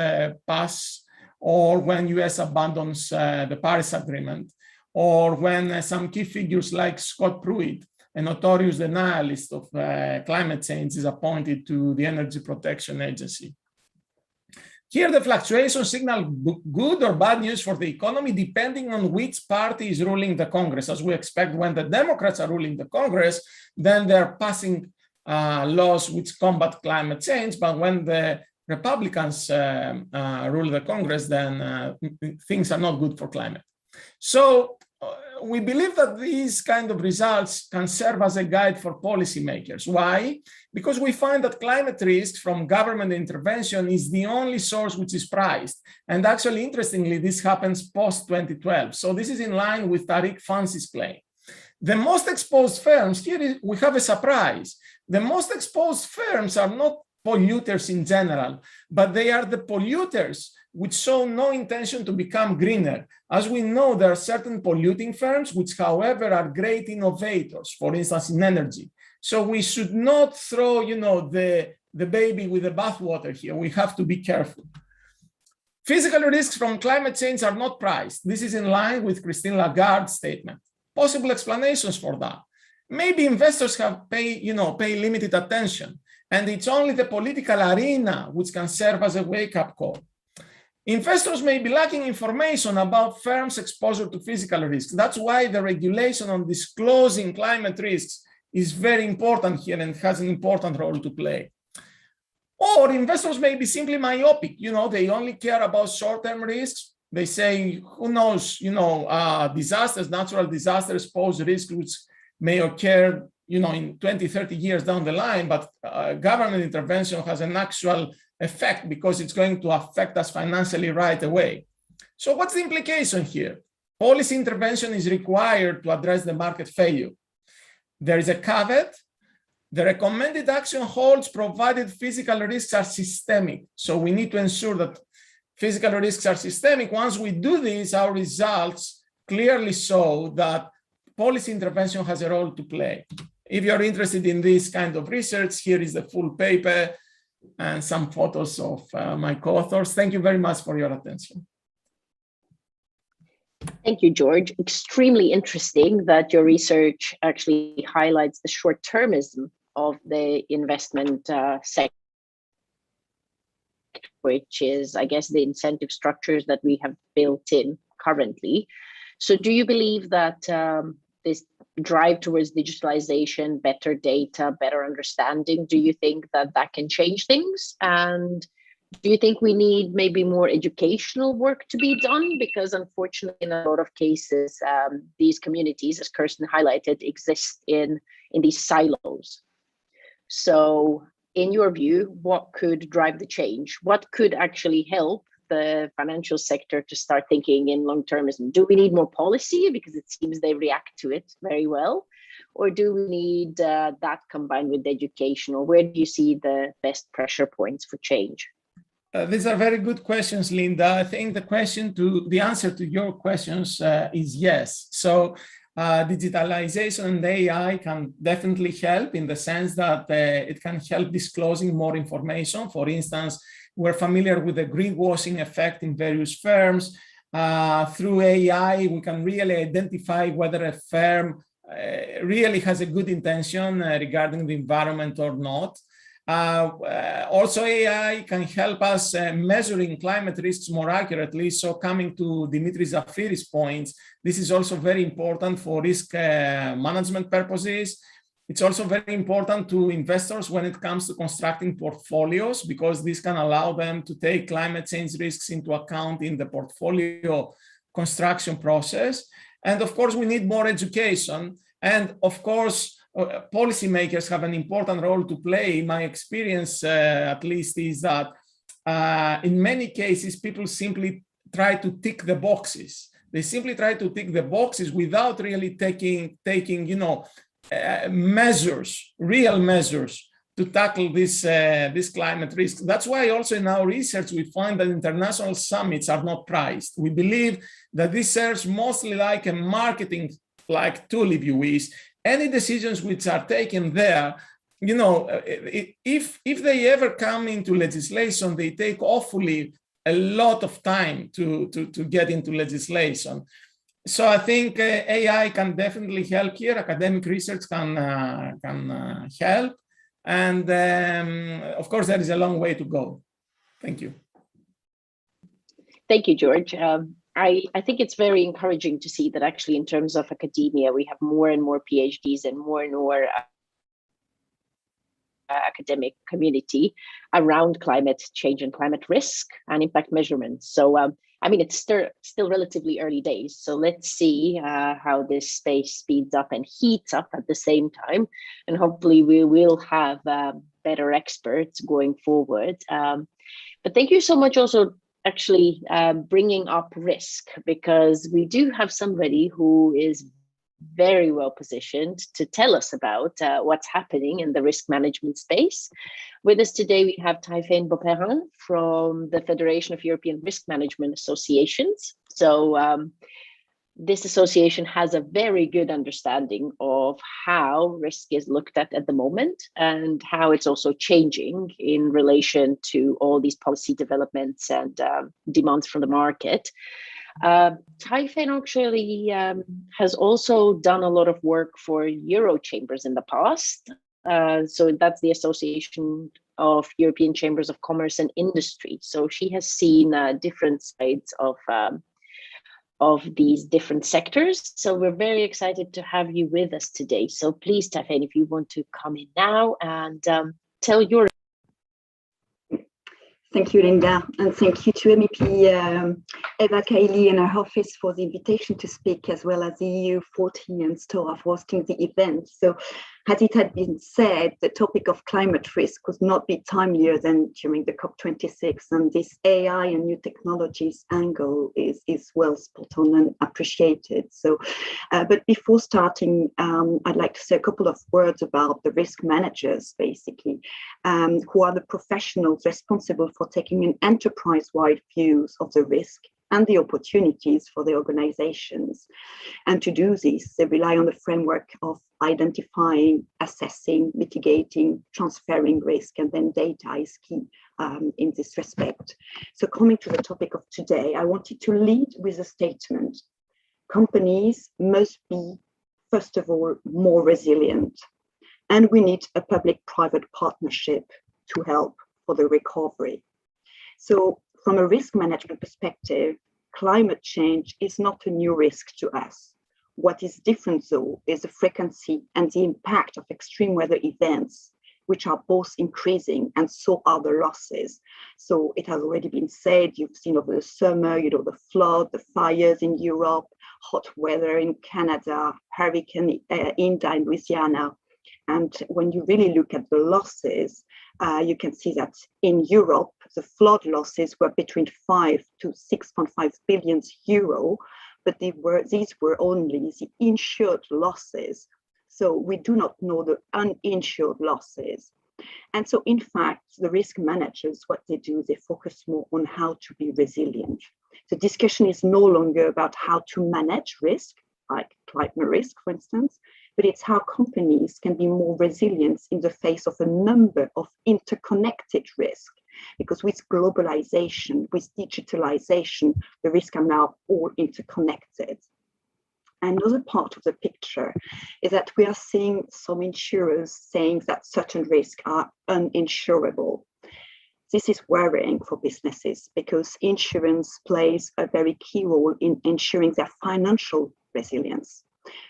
pass, or when US abandons the Paris Agreement, or when some key figures like Scott Pruitt, a notorious denialist of climate change, is appointed to the Energy Protection Agency. Here, the fluctuations signal good or bad news for the economy, depending on which party is ruling the Congress. As we expect, when the Democrats are ruling the Congress, then they're passing laws which combat climate change. But when the Republicans rule the Congress, then things are not good for climate. So we believe that these kind of results can serve as a guide for policymakers. Why? Because we find that climate risk from government intervention is the only source which is priced. And actually, interestingly, this happens post-2012. So this is in line with Tariq Fancy's claim. The most exposed firms, here we have a surprise. The most exposed firms are not polluters in general, but they are the polluters which show no intention to become greener. As we know, there are certain polluting firms which, however, are great innovators, for instance, in energy. So we should not throw, the baby with the bathwater here. We have to be careful. Physical risks from climate change are not priced. This is in line with Christine Lagarde's statement. Possible explanations for that. Maybe investors pay limited attention, and it's only the political arena which can serve as a wake-up call. Investors may be lacking information about firms' exposure to physical risks. That's why the regulation on disclosing climate risks is very important here and has an important role to play. Or investors may be simply myopic. They only care about short-term risks. They say, who knows, disasters, natural disasters pose risks which may occur, in 20, 30 years down the line, but government intervention has an actual effect because it's going to affect us financially right away. So what's the implication here? Policy intervention is required to address the market failure. There is a caveat. The recommended action holds provided physical risks are systemic. So we need to ensure that physical risks are systemic. Once we do this, our results clearly show that policy intervention has a role to play. If you're interested in this kind of research, here is the full paper and some photos of my co-authors. Thank you very much for your attention. Thank you, George. Extremely interesting that your research actually highlights the short-termism of the investment sector, which is, I guess, the incentive structures that we have built in currently. So do you believe that this drive towards digitalization, better data, better understanding, do you think that that can change things? And do you think we need maybe more educational work to be done? Because unfortunately, in a lot of cases, these communities, as Kirsten highlighted, exist in these silos. So in your view, what could drive the change? What could actually help the financial sector to start thinking in long-termism? Do we need more policy because it seems they react to it very well? Or do we need that combined with education? Or where do you see the best pressure points for change? These are very good questions, Linda. I think the answer to your questions is yes. So digitalization and AI can definitely help in the sense that it can help disclosing more information. For instance, we're familiar with the greenwashing effect in various firms. Through AI, we can really identify whether a firm really has a good intention regarding the environment or not. Also, AI can help us measuring climate risks more accurately. So coming to Demetrius Zafaris' points, this is also very important for risk management purposes. It's also very important to investors when it comes to constructing portfolios, because this can allow them to take climate change risks into account in the portfolio construction process. And of course, we need more education. And of course, policymakers have an important role to play. My experience, at least, is that in many cases, people simply try to tick the boxes. They simply try to tick the boxes without really taking measures, real measures to tackle this climate risk. That's why also in our research, we find that international summits are not priced. We believe that this serves mostly like a marketing tool, if you wish. Any decisions which are taken there, if they ever come into legislation, they take awfully a lot of time to get into legislation. So I think AI can definitely help here. Academic research can help. And of course, there is a long way to go. Thank you. Thank you, George. I think it's very encouraging to see that actually in terms of academia, we have more and more PhDs and more academic community around climate change and climate risk and impact measurements. So, I mean, it's still relatively early days. So let's see how this space speeds up and heats up at the same time. And hopefully we will have better experts going forward. But thank you so much also actually bringing up risk, because we do have somebody who is very well positioned to tell us about what's happening in the risk management space. With us today, we have Tayfeine Beauperrin from the Federation of European Risk Management Associations. So this association has a very good understanding of how risk is looked at the moment and how it's also changing in relation to all these policy developments and demands from the market. Tayfeine actually has also done a lot of work for Euro Chambers in the past. So that's the Association of European Chambers of Commerce and Industry. So she has seen different sides of these different sectors. So we're very excited to have you with us today. So please, Tayfeine, if you want to come in now and tell your... Thank you, Linda, and thank you to MEP Eva Kaili and her office for the invitation to speak, as well as the EU40 and STOA for hosting the event. So, as it had been said, the topic of climate risk could not be timelier than during the COP26, and this AI and new technologies angle is well spot on and appreciated. So, but before starting, I'd like to say a couple of words about the risk managers, basically, who are the professionals responsible for taking an enterprise-wide views of the risk and the opportunities for the organizations. And to do this, they rely on the framework of identifying, assessing, mitigating, transferring risk, and then data is key in this respect. So coming to the topic of today, I wanted to lead with a statement. Companies must be, first of all, more resilient, and we need a public-private partnership to help for the recovery. So from a risk management perspective, climate change is not a new risk to us. What is different, though, is the frequency and the impact of extreme weather events, which are both increasing, and so are the losses. So it has already been said, you've seen over the summer, the flood, the fires in Europe, hot weather in Canada, Hurricane Ida in Louisiana. And when you really look at the losses, you can see that in Europe, the flood losses were between 5 to 6.5 billion euro, but these were only the insured losses. So we do not know the uninsured losses. And so in fact, the risk managers, what they do, they focus more on how to be resilient. The discussion is no longer about how to manage risk, like climate risk, for instance, but it's how companies can be more resilient in the face of a number of interconnected risks. Because with globalization, with digitalisation, the risks are now all interconnected. Another part of the picture is that we are seeing some insurers saying that certain risks are uninsurable. This is worrying for businesses because insurance plays a very key role in ensuring their financial resilience.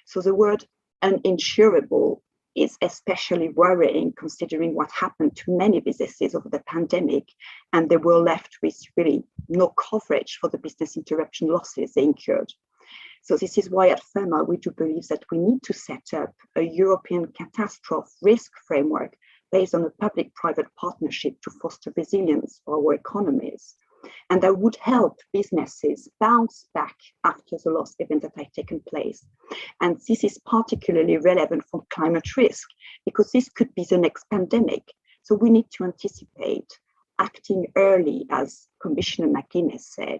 So the word uninsurable is especially worrying considering what happened to many businesses over the pandemic, and they were left with really no coverage for the business interruption losses they incurred. So this is why at FEMA we do believe that we need to set up a European catastrophe risk framework based on a public-private partnership to foster resilience for our economies. And that would help businesses bounce back after the loss event that had taken place. And this is particularly relevant for climate risk because this could be the next pandemic. So we need to anticipate, acting early, as Commissioner McGuinness said.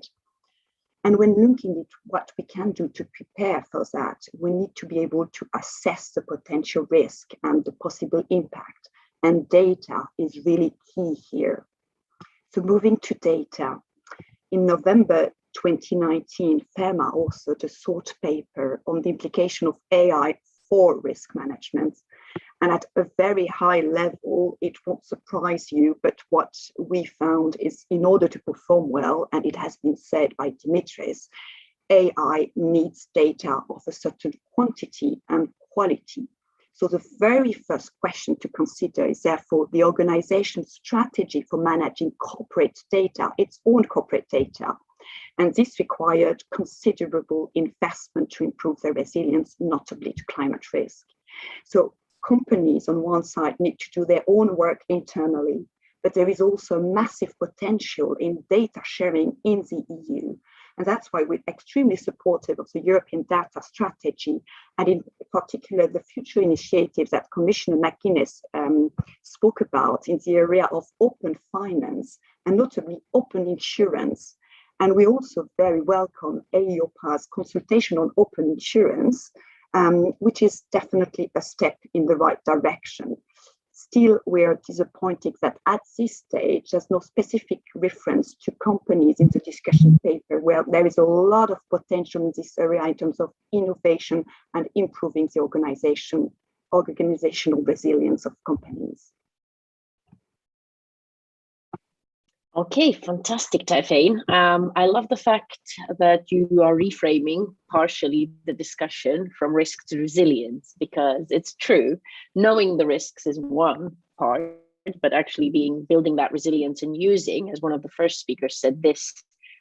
And when looking at what we can do to prepare for that, we need to be able to assess the potential risk and the possible impact. And data is really key here. So moving to data, in November 2019, FEMA authored a thought paper on the implication of AI for risk management. And at a very high level, it won't surprise you, but what we found is in order to perform well, and it has been said by Demetrius, AI needs data of a certain quantity and quality. So the very first question to consider is therefore the organization's strategy for managing corporate data, its own corporate data. And this required considerable investment to improve their resilience, notably to climate risk. So companies on one side need to do their own work internally, but there is also massive potential in data sharing in the EU. And that's why we're extremely supportive of the European data strategy, and in particular, the future initiatives that Commissioner McGuinness spoke about in the area of open finance and notably open insurance. And we also very welcome EIOPA's consultation on open insurance, which is definitely a step in the right direction. Still, we are disappointed that at this stage, there's no specific reference to companies in the discussion paper, where there is a lot of potential in this area in terms of innovation and improving the organizational resilience of companies. Okay, fantastic, Taifein. I love the fact that you are reframing partially the discussion from risk to resilience, because it's true, knowing the risks is one part, but actually building that resilience and using, as one of the first speakers said this,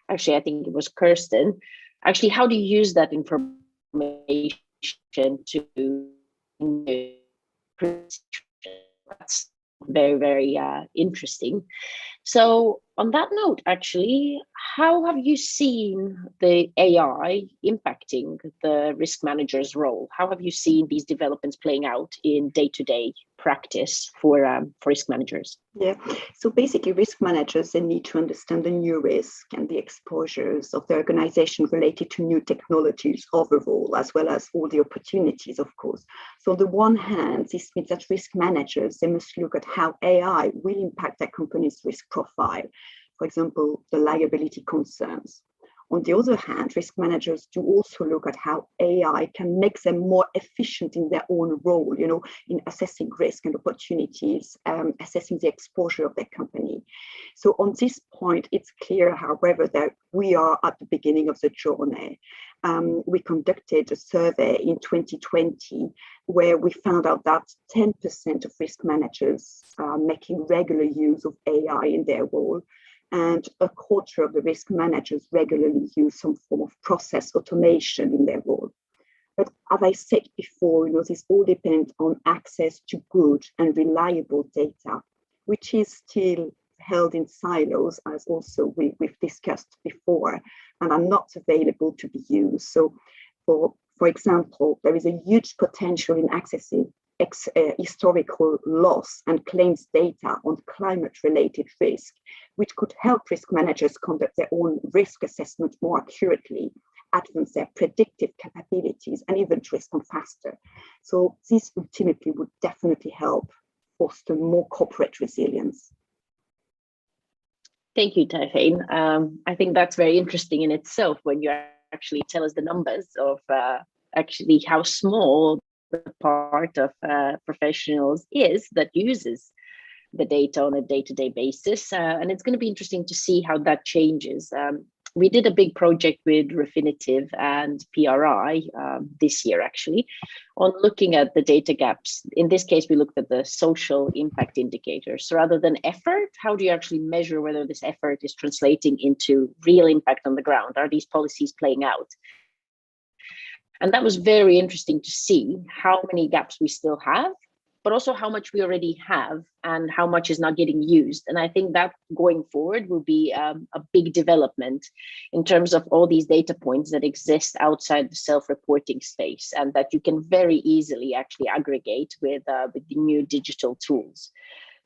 actually, I think it was Kirsten, actually, how do you use that information to that's very, very interesting. So on that note, actually, how have you seen the AI impacting the risk manager's role? How have you seen these developments playing out in day-to-day practice for risk managers? Yeah, so basically risk managers, they need to understand the new risk and the exposures of the organization related to new technologies overall, as well as all the opportunities, of course. So on the one hand, this means that risk managers, they must look at how AI will impact their company's risk profile. For example, the liability concerns. On the other hand, risk managers do also look at how AI can make them more efficient in their own role, in assessing risk and opportunities, assessing the exposure of their company. So on this point, it's clear, however, that we are at the beginning of the journey. We conducted a survey in 2020 where we found out that 10% of risk managers are making regular use of AI in their role, and a quarter of the risk managers regularly use some form of process automation in their role. But as I said before, this all depends on access to good and reliable data, which is still held in silos, as also we've discussed before, and are not available to be used. So for example, there is a huge potential in accessing historical loss and claims data on climate-related risk, which could help risk managers conduct their own risk assessment more accurately, advance their predictive capabilities, and even to respond faster. So this ultimately would definitely help foster more corporate resilience. Thank you, Taifein. I think that's very interesting in itself when you actually tell us the numbers of actually how small the part of professionals is that uses the data on a day-to-day basis. And it's going to be interesting to see how that changes. We did a big project with Refinitiv and PRI this year, actually, on looking at the data gaps. In this case, we looked at the social impact indicators. So rather than effort, how do you actually measure whether this effort is translating into real impact on the ground? Are these policies playing out? And that was very interesting to see how many gaps we still have, but also how much we already have and how much is not getting used. And I think that going forward will be a big development in terms of all these data points that exist outside the self-reporting space, and that you can very easily actually aggregate with the new digital tools.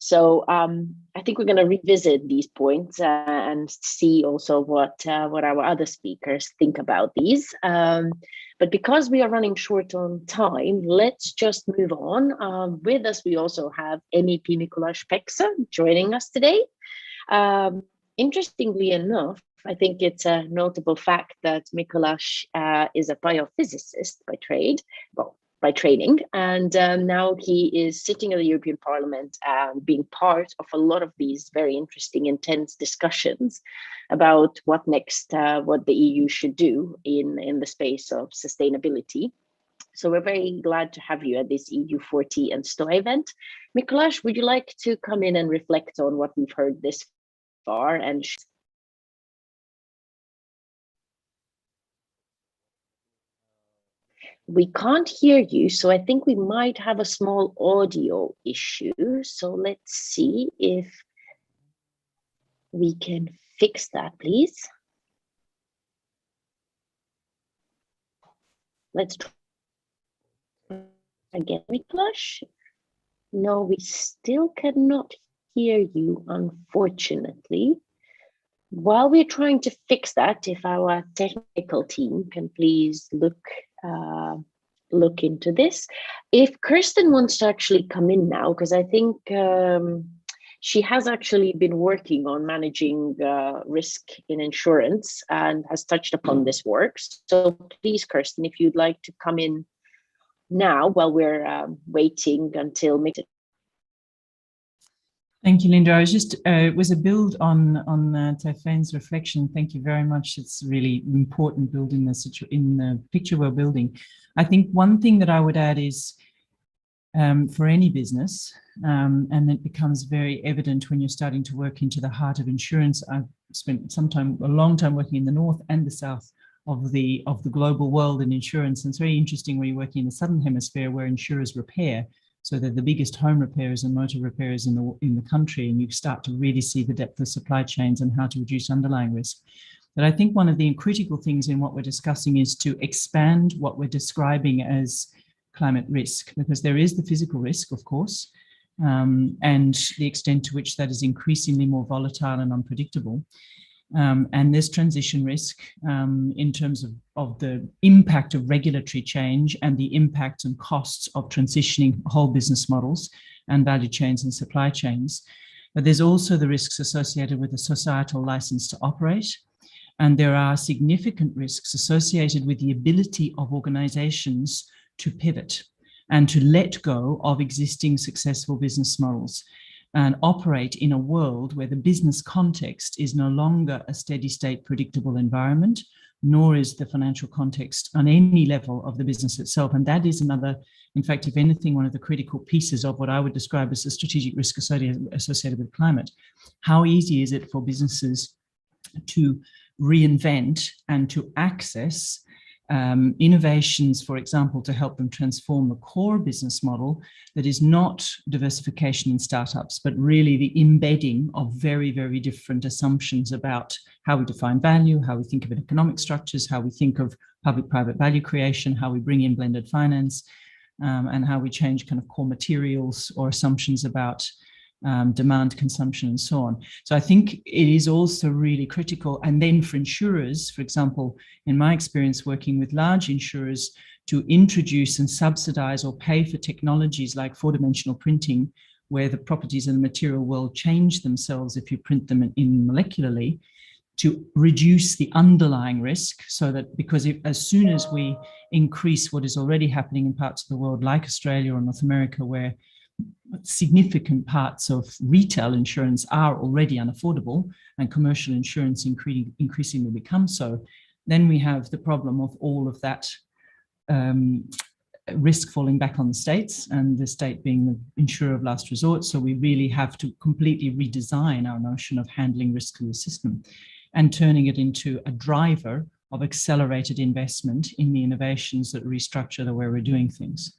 So I think we're going to revisit these points and see also what our other speakers think about these. But because we are running short on time, let's just move on. With us, we also have MEP Mikuláš Peksa joining us today. Interestingly enough, I think it's a notable fact that Mikuláš is a biophysicist by training, and now he is sitting in the European Parliament and being part of a lot of these very interesting, intense discussions about what next, what the EU should do in the space of sustainability. So we're very glad to have you at this EU40 and STOA event. Mikuláš, would you like to come in and reflect on what we've heard this far? And we can't hear you, so I think we might have a small audio issue. So let's see if we can fix that, please. Let's try again, Mikuláš. No, we still cannot hear you, unfortunately. While we're trying to fix that, if our technical team can please look into this. If Kirsten wants to actually come in now, because I think she has actually been working on managing risk in insurance and has touched upon this work. So please, Kirsten, if you'd like to come in now while we're waiting until mid. Thank you, Linda. I was just, it was a build on Taifan's reflection. Thank you very much. It's really important building in the picture we're building. I think one thing that I would add is for any business, and it becomes very evident when you're starting to work into the heart of insurance. I've spent a long time working in the north and the south of the global world in insurance. And it's very interesting when you're working in the southern hemisphere where insurers repair. So they're the biggest home repairers and motor repairers in the country, and you start to really see the depth of supply chains and how to reduce underlying risk. But I think one of the critical things in what we're discussing is to expand what we're describing as climate risk, because there is the physical risk, of course, and the extent to which that is increasingly more volatile and unpredictable. And there's transition risk in terms of the impact of regulatory change and the impact and costs of transitioning whole business models and value chains and supply chains. But there's also the risks associated with the societal license to operate. And there are significant risks associated with the ability of organizations to pivot and to let go of existing successful business models and operate in a world where the business context is no longer a steady state predictable environment, nor is the financial context on any level of the business itself. And that is another, in fact, if anything, one of the critical pieces of what I would describe as the strategic risk associated with climate. How easy is it for businesses to reinvent and to access innovations, for example, to help them transform the core business model that is not diversification in startups, but really the embedding of very, very different assumptions about how we define value, how we think of economic structures, how we think of public-private value creation, how we bring in blended finance, and how we change kind of core materials or assumptions about demand, consumption, and so on. So I think it is also really critical. And then for insurers, for example, in my experience working with large insurers, to introduce and subsidize or pay for technologies like four-dimensional printing, where the properties in the material world change themselves if you print them in molecularly, to reduce the underlying risk, so that because as soon as we increase what is already happening in parts of the world like Australia or North America, where significant parts of retail insurance are already unaffordable and commercial insurance increasingly becomes so, then we have the problem of all of that risk falling back on the states, and the state being the insurer of last resort. So we really have to completely redesign our notion of handling risk in the system and turning it into a driver of accelerated investment in the innovations that restructure the way we're doing things.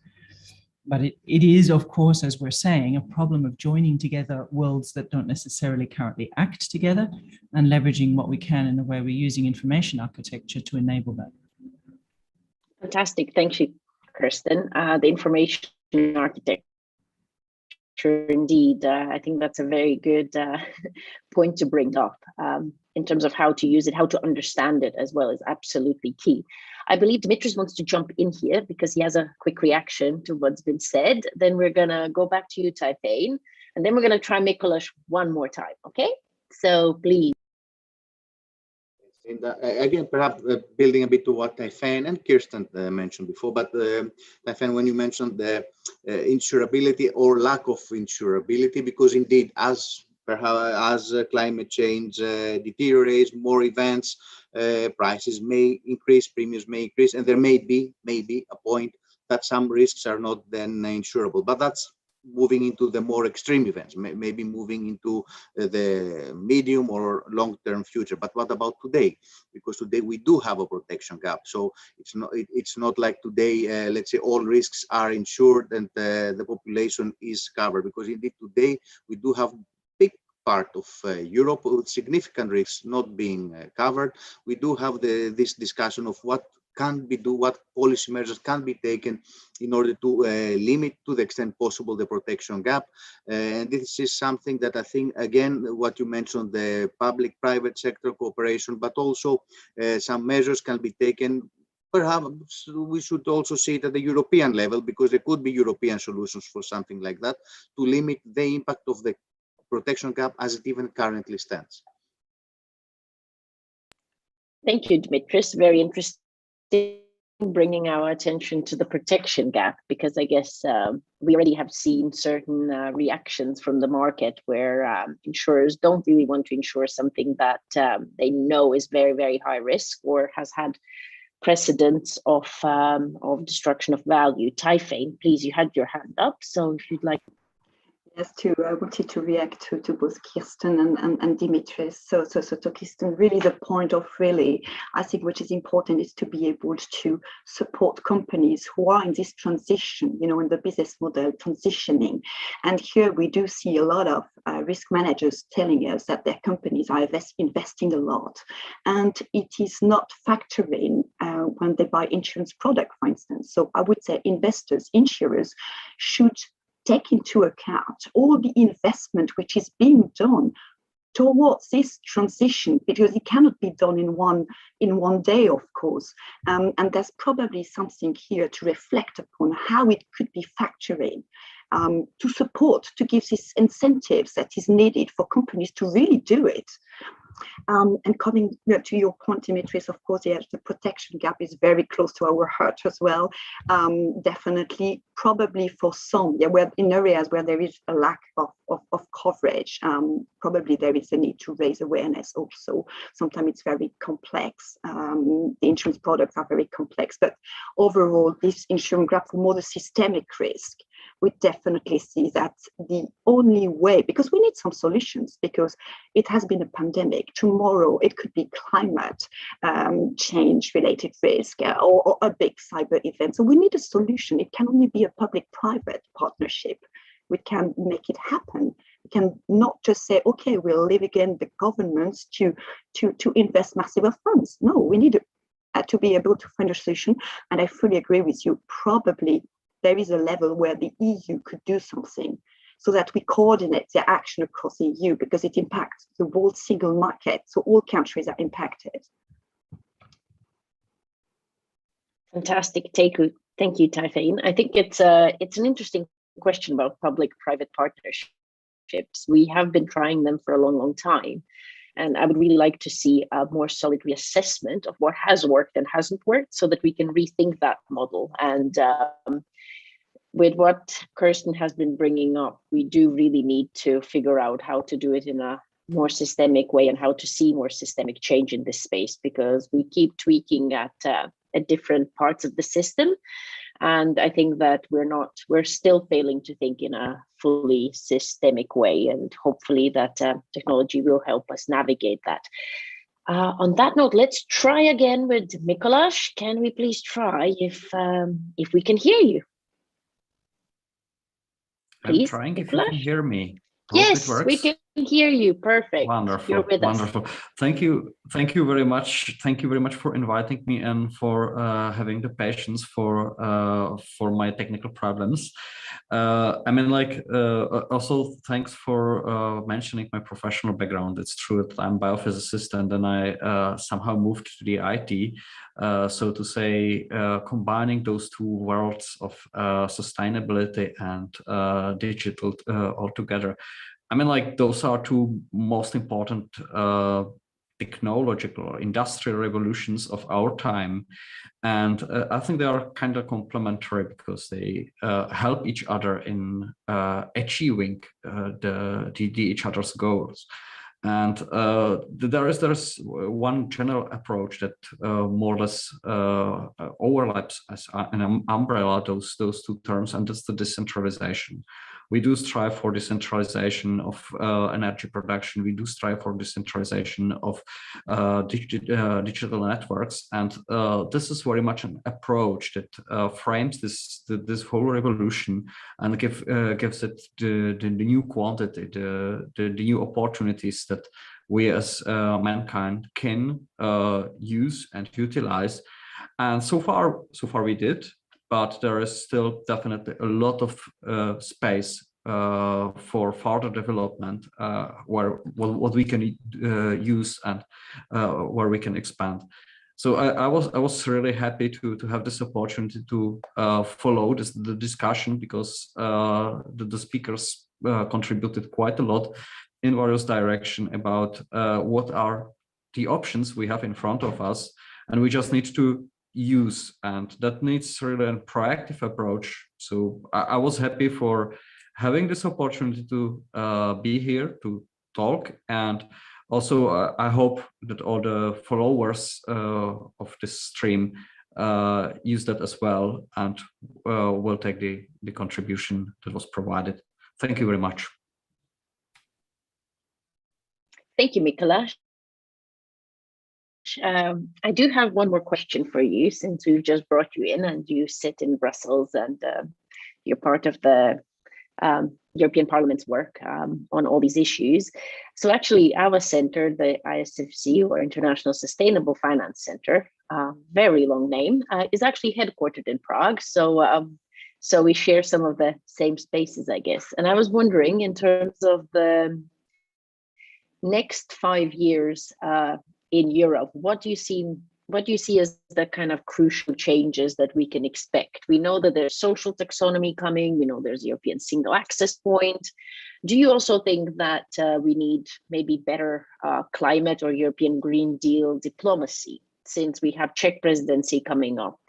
But it is, of course, as we're saying, a problem of joining together worlds that don't necessarily currently act together and leveraging what we can in the way we're using information architecture to enable that. Fantastic. Thank you, Kirsten. The information architecture, indeed, I think that's a very good point to bring up in terms of how to use it, how to understand it as well is absolutely key. I believe Demetrius wants to jump in here because he has a quick reaction to what's been said. Then we're going to go back to you, Taifein, and then we're going to try Mikuláš one more time. Okay, so please. And again, perhaps building a bit to what Taifein and Kirsten mentioned before, but Taifein, when you mentioned the insurability or lack of insurability, because indeed, as climate change deteriorates, more events, prices may increase, premiums may increase, and there may be a point that some risks are not then insurable. But that's moving into the more extreme events, maybe moving into the medium or long-term future. But what about today? Because today we do have a protection gap. So it's not like today, let's say all risks are insured and the population is covered, because indeed today we do have big part of Europe with significant risks not being covered. We do have this discussion of what can be do, what policy measures can be taken in order to limit to the extent possible the protection gap. And this is something that I think, again, what you mentioned, the public-private sector cooperation, but also some measures can be taken. Perhaps we should also see it at the European level, because there could be European solutions for something like that to limit the impact of the protection gap as it even currently stands. Thank you, Demetrius. Very interesting, bringing our attention to the protection gap, because I guess we already have seen certain reactions from the market where insurers don't really want to insure something that they know is very, very high risk or has had precedents of destruction of value. Typhaine, please, you had your hand up, so if you'd like. Yes, I wanted to react to both Kirsten and Demetrius. So Kirsten, really the point of I think what is important is to be able to support companies who are in this transition, in the business model transitioning. And here we do see a lot of risk managers telling us that their companies are investing a lot. And it is not factoring when they buy insurance product, for instance. So I would say investors, insurers should take into account all the investment which is being done towards this transition, because it cannot be done in one day, of course. And there's probably something here to reflect upon how it could be factoring to support, to give these incentives that is needed for companies to really do it. And coming to your point, Demetrius, of course, yes, the protection gap is very close to our heart as well. Definitely, probably for some, where in areas where there is a lack of coverage, probably there is a need to raise awareness also. Sometimes it's very complex. The insurance products are very complex, but overall, this insurance gap for more the systemic risk, we definitely see that the only way, because we need some solutions, because it has been a pandemic. Tomorrow, it could be climate change related risk or a big cyber event. So we need a solution. It can only be a public-private partnership. We can make it happen. We can not just say, okay, we'll leave again the governments to invest massive funds. No, we need to be able to find a solution. And I fully agree with you. Probably there is a level where the EU could do something so that we coordinate their action across the EU, because it impacts the whole single market. So all countries are impacted. Fantastic take. Thank you, Typhaine. I think it's an interesting question about public-private partnerships. We have been trying them for a long, long time. And I would really like to see a more solid reassessment of what has worked and hasn't worked, so that we can rethink that model. And with what Kirsten has been bringing up, we do really need to figure out how to do it in a more systemic way and how to see more systemic change in this space, because we keep tweaking at different parts of the system. And I think that we're still failing to think in a fully systemic way, and hopefully that technology will help us navigate that. On that note, let's try again with Mikolas. Can we please try if we can hear you? Please, I'm trying Mikolas? if you can hear me. Yes, we can hear you. Perfect. Wonderful. You're with wonderful. us. Thank you very much. Thank you very much for inviting me and for having the patience for my technical problems. Also thanks for mentioning my professional background. It's true that I'm a biophysicist, and then I somehow moved to the IT. So to say, combining those two worlds of sustainability and digital altogether. Those are two most important technological or industrial revolutions of our time. And I think they are kind of complementary, because they help each other in achieving each other's goals. And there's one general approach that more or less overlaps as an umbrella those two terms, and that's the decentralization. We do strive for decentralization of energy production. We do strive for decentralization of digital networks, and this is very much an approach that frames this whole revolution and gives it the new quantity, the new opportunities that we as mankind can use and utilize. And so far we did. But there is still definitely a lot of space for further development, where what we can use and where we can expand. So I was really happy to have this opportunity to follow the discussion, because the speakers contributed quite a lot in various directions about what are the options we have in front of us, and we just need to use, and that needs really a proactive approach. So I was happy for having this opportunity to be here to talk, and also I hope that all the followers of this stream use that as well, and will take the contribution that was provided. Thank you very much. Thank you, Mikuláš. I do have one more question for you, since we've just brought you in and you sit in Brussels and you're part of the European Parliament's work on all these issues. So actually our center, the ISFC, or International Sustainable Finance Center, very long name, is actually headquartered in Prague. So we share some of the same spaces, I guess. And I was wondering, in terms of the next 5 years in Europe, what do you see as the kind of crucial changes that we can expect? We know that there's social taxonomy coming. We know there's European single access point. Do you also think that we need maybe better climate or European Green Deal diplomacy? Since we have Czech presidency coming up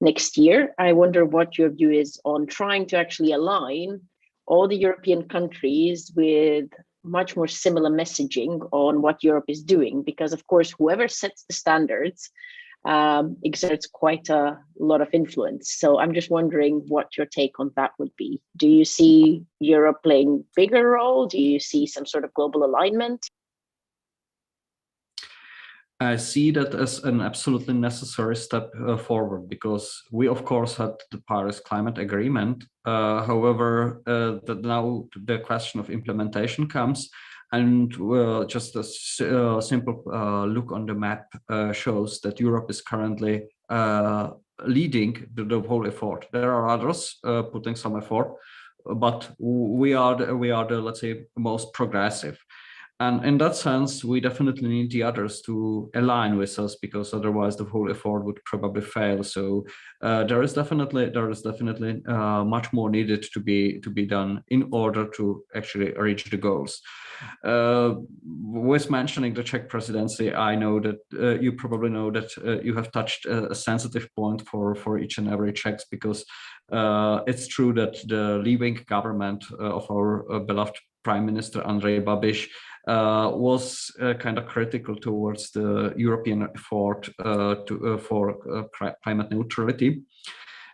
next year, I wonder what your view is on trying to actually align all the European countries with much more similar messaging on what Europe is doing, because of course whoever sets the standards exerts quite a lot of influence. So I'm just wondering what your take on that would be. Do you see Europe playing a bigger role? Do you see some sort of global alignment? I see that as an absolutely necessary step forward, because we of course had the Paris Climate Agreement. However, now the question of implementation comes, and just a simple look on the map shows that Europe is currently leading the whole effort. There are others putting some effort, but we are the let's say most progressive. And in that sense, we definitely need the others to align with us, because otherwise the whole effort would probably fail. So there is definitely much more needed to be done in order to actually reach the goals. With mentioning the Czech presidency, I know that you probably know that you have touched a sensitive point for each and every Czechs, because it's true that the leaving government of our beloved Prime Minister Andrej Babiš was kind of critical towards the European effort for climate neutrality.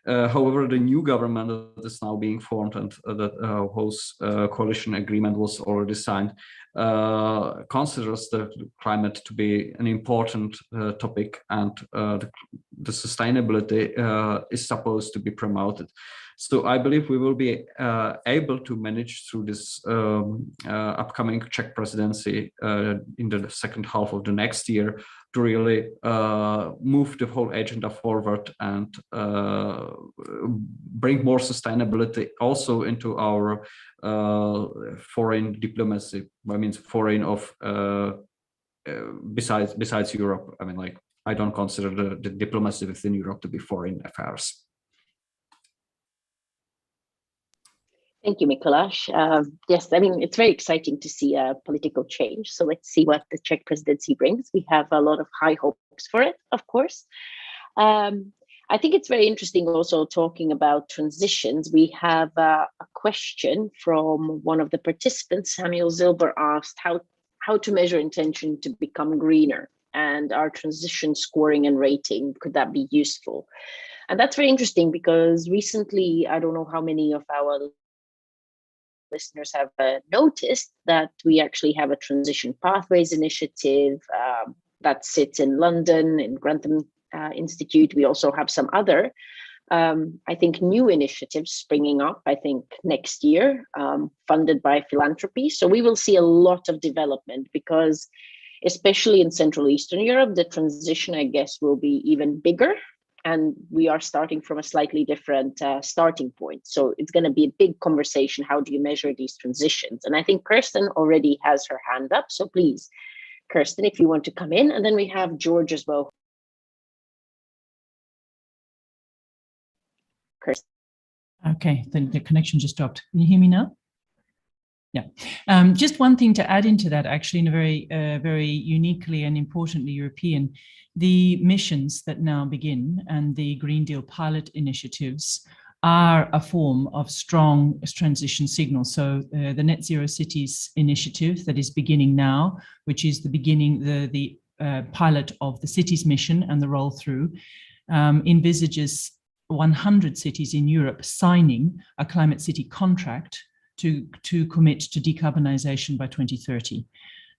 However, the new government that is now being formed, and whose coalition agreement was already signed, considers the climate to be an important topic, and the sustainability is supposed to be promoted. So I believe we will be able to manage through this upcoming Czech presidency in the second half of the next year to really move the whole agenda forward and bring more sustainability also into our foreign diplomacy. I mean, foreign of besides Europe. I mean, like, I don't consider the diplomacy within Europe to be foreign affairs. Thank you, Mikuláš. Yes, I mean, it's very exciting to see a political change. So let's see what the Czech presidency brings. We have a lot of high hopes for it, of course. I think it's very interesting also talking about transitions. We have a question from one of the participants. Samuel Zilber asked, how to measure intention to become greener, and our transition scoring and rating, could that be useful? And that's very interesting because recently, I don't know how many of our listeners have noticed that we actually have a transition pathways initiative that sits in London, in Grantham Institute. We also have some other, I think, new initiatives springing up, I think, next year, funded by philanthropy. So we will see a lot of development because, especially in Central Eastern Europe, the transition, I guess, will be even bigger. And we are starting from a slightly different starting point. So it's going to be a big conversation. How do you measure these transitions? And I think Kirsten already has her hand up. So please, Kirsten, if you want to come in. And then we have George as well. Kirsten. Okay, the connection just dropped. Can you hear me now? Yeah. Just one thing to add into that, actually, in a very uniquely and importantly European, the missions that now begin and the Green Deal pilot initiatives are a form of strong transition signal. So the Net Zero Cities initiative that is beginning now, which is the pilot of the cities mission and the roll through, envisages 100 cities in Europe signing a climate city contract to commit to decarbonization by 2030.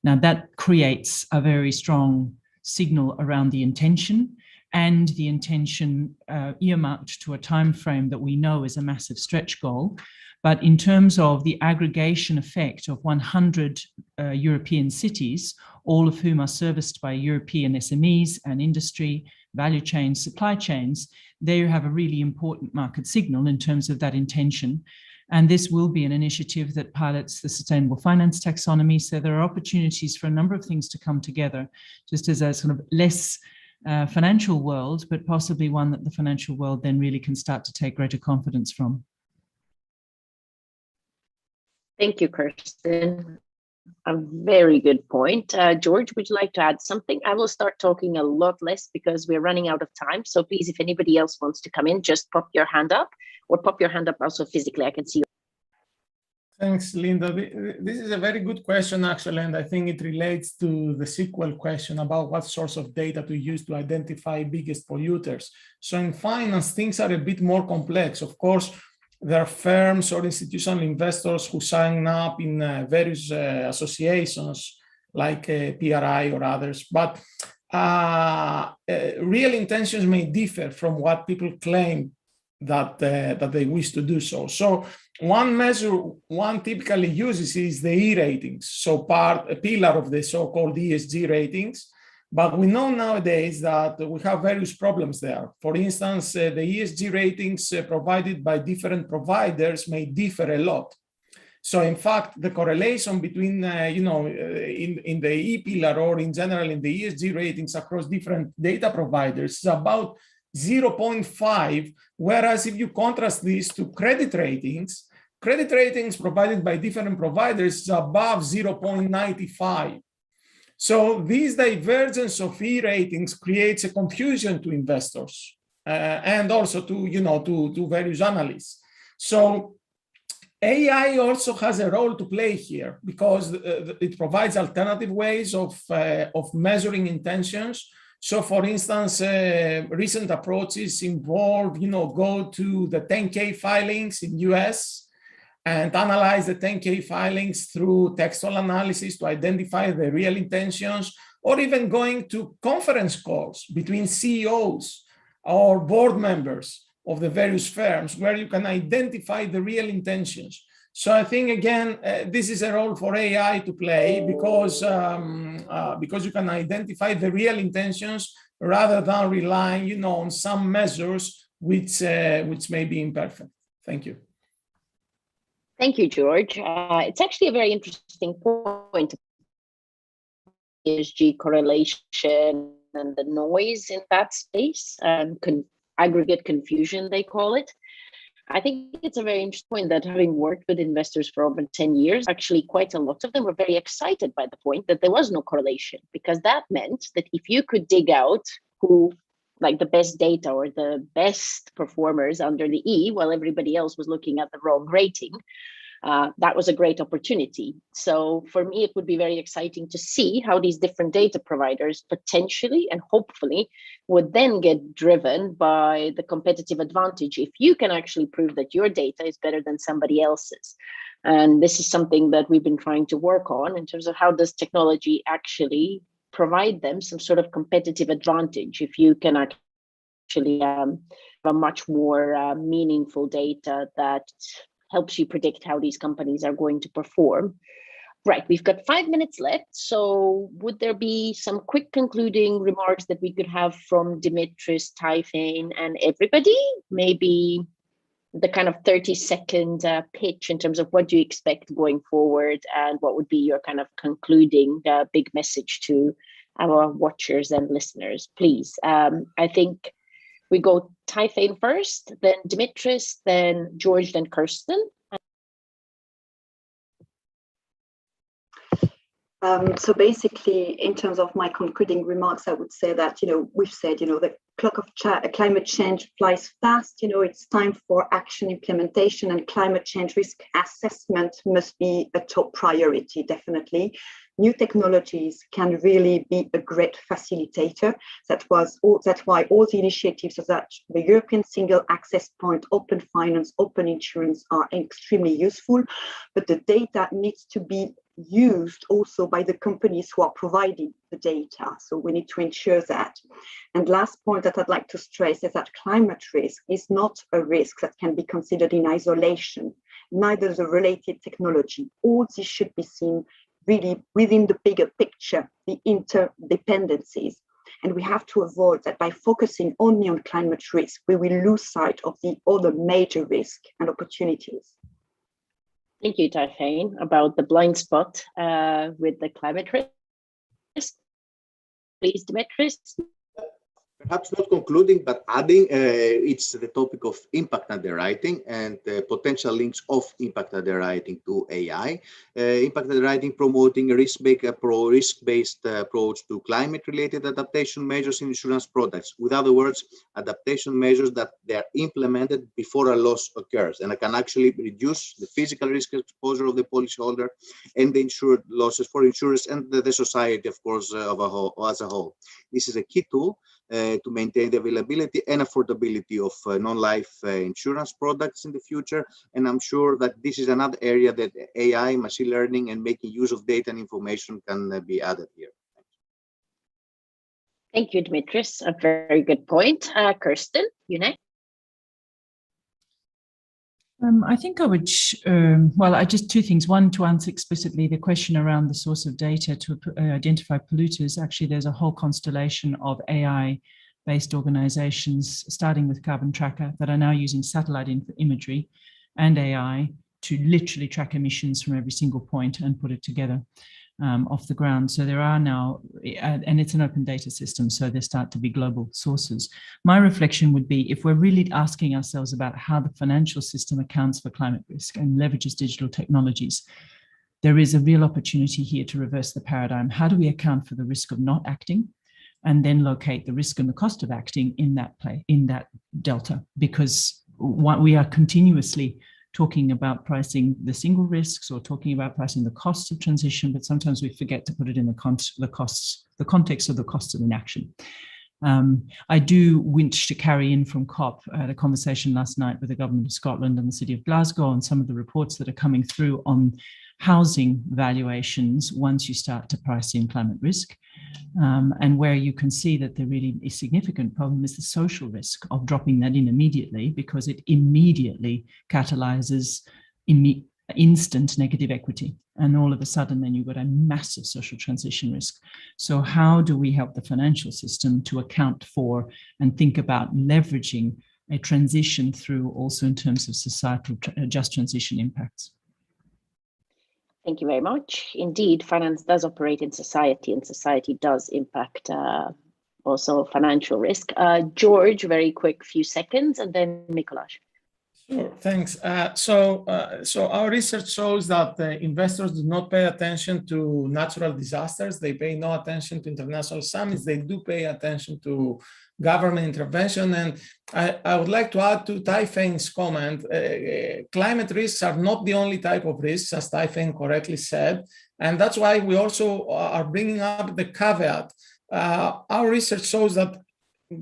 Now that creates a very strong signal around the intention, and the intention earmarked to a time frame that we know is a massive stretch goal. But in terms of the aggregation effect of 100 European cities, all of whom are serviced by European SMEs and industry, value chains, supply chains, they have a really important market signal in terms of that intention. And this will be an initiative that pilots the sustainable finance taxonomy. So there are opportunities for a number of things to come together, just as a sort of less financial world, but possibly one that the financial world then really can start to take greater confidence from. Thank you, Kirsten. A very good point. George, would you like to add something? I will start talking a lot less because we're running out of time. So please, if anybody else wants to come in, just pop your hand up, or pop your hand up also physically. I can see you. Thanks, Linda. This is a very good question, actually, and I think it relates to the sequel question about what source of data to use to identify biggest polluters. So in finance, things are a bit more complex. Of course, there are firms or institutional investors who sign up in various associations like PRI or others, but real intentions may differ from what people claim that they wish to do so. So one measure one typically uses is the E ratings, so a pillar of the so-called ESG ratings. But we know nowadays that we have various problems there. For instance, the ESG ratings provided by different providers may differ a lot. So in fact, the correlation between, in the E pillar or in general in the ESG ratings across different data providers is about 0.5, whereas if you contrast this to credit ratings provided by different providers is above 0.95. So this divergence of E ratings creates a confusion to investors and also to various analysts. So AI also has a role to play here because it provides alternative ways of measuring intentions. So for instance, recent approaches involve, go to the 10K filings in US and analyze the 10K filings through textual analysis to identify the real intentions, or even going to conference calls between CEOs or board members of the various firms where you can identify the real intentions. So I think, again, this is a role for AI to play because you can identify the real intentions rather than relying, on some measures which may be imperfect. Thank you. Thank you, George. It's actually a very interesting point. ESG correlation and the noise in that space, aggregate confusion, they call it. I think it's a very interesting point that, having worked with investors for over 10 years, actually quite a lot of them were very excited by the point that there was no correlation, because that meant that if you could dig out who, like the best data or the best performers under the E, while everybody else was looking at the wrong rating, that was a great opportunity. So for me, it would be very exciting to see how these different data providers potentially and hopefully would then get driven by the competitive advantage if you can actually prove that your data is better than somebody else's. And this is something that we've been trying to work on in terms of how does technology actually provide them some sort of competitive advantage if you can actually have a much more meaningful data that helps you predict how these companies are going to perform. Right, we've got 5 minutes left. So would there be some quick concluding remarks that we could have from Demetrius, Typhane, and everybody? Maybe the kind of 30-second pitch in terms of what do you expect going forward and what would be your kind of concluding big message to our watchers and listeners, please. I think we go Typhane first, then Demetrius, then George, then Kirsten. So basically, in terms of my concluding remarks, I would say that, we've said, the clock of climate change flies fast. It's time for action implementation, and climate change risk assessment must be a top priority, definitely. New technologies can really be a great facilitator. That's why all the initiatives of that the European Single Access Point, open finance, open insurance are extremely useful, but the data needs to be used also by the companies who are providing the data. So we need to ensure that. And last point that I'd like to stress is that climate risk is not a risk that can be considered in isolation, neither the related technology. All this should be seen really within the bigger picture, the interdependencies. And we have to avoid that by focusing only on climate risk, we will lose sight of the other major risks and opportunities. Thank you, Typhane, about the blind spot with the climate risk. Please, Demetrius. Perhaps not concluding, but adding, it's the topic of impact underwriting and potential links of impact underwriting to AI. Impact underwriting promoting a risk-based approach to climate-related adaptation measures in insurance products. With other words, adaptation measures that they are implemented before a loss occurs, and it can actually reduce the physical risk exposure of the policyholder and the insured losses for insurers and the society, of course, as a whole. This is a key tool to maintain the availability and affordability of non-life insurance products in the future. And I'm sure that this is another area that AI, machine learning, and making use of data and information can be added here. Thank you, Demetrius. A very good point. Kirsten, you next. I think I would, just two things. One, to answer explicitly the question around the source of data to identify polluters. Actually, there's a whole constellation of AI-based organizations, starting with Carbon Tracker, that are now using satellite imagery and AI to literally track emissions from every single point and put it together off the ground. So there are now, and it's an open data system, so there start to be global sources. My reflection would be, if we're really asking ourselves about how the financial system accounts for climate risk and leverages digital technologies, there is a real opportunity here to reverse the paradigm. How do we account for the risk of not acting, and then locate the risk and the cost of acting in that delta? Because we are continuously talking about pricing the single risks or talking about pricing the costs of transition, but sometimes we forget to put it in the context of the costs of inaction. I do wish to carry in from COP. I had a conversation last night with the Government of Scotland and the City of Glasgow on some of the reports that are coming through on housing valuations once you start to price in climate risk. And where you can see that the really significant problem is the social risk of dropping that in immediately, because it immediately catalyzes instant negative equity. And all of a sudden, then you've got a massive social transition risk. So how do we help the financial system to account for and think about leveraging a transition through also in terms of societal just transition impacts? Thank you very much. Indeed, finance does operate in society, and society does impact also financial risk. George, very quick few seconds, and then Mikolas. Sure, thanks. So our research shows that investors do not pay attention to natural disasters. They pay no attention to international summits. They do pay attention to government intervention. And I would like to add to Tai Feng's comment, climate risks are not the only type of risks, as Tai Feng correctly said. And that's why we also are bringing up the caveat. Our research shows that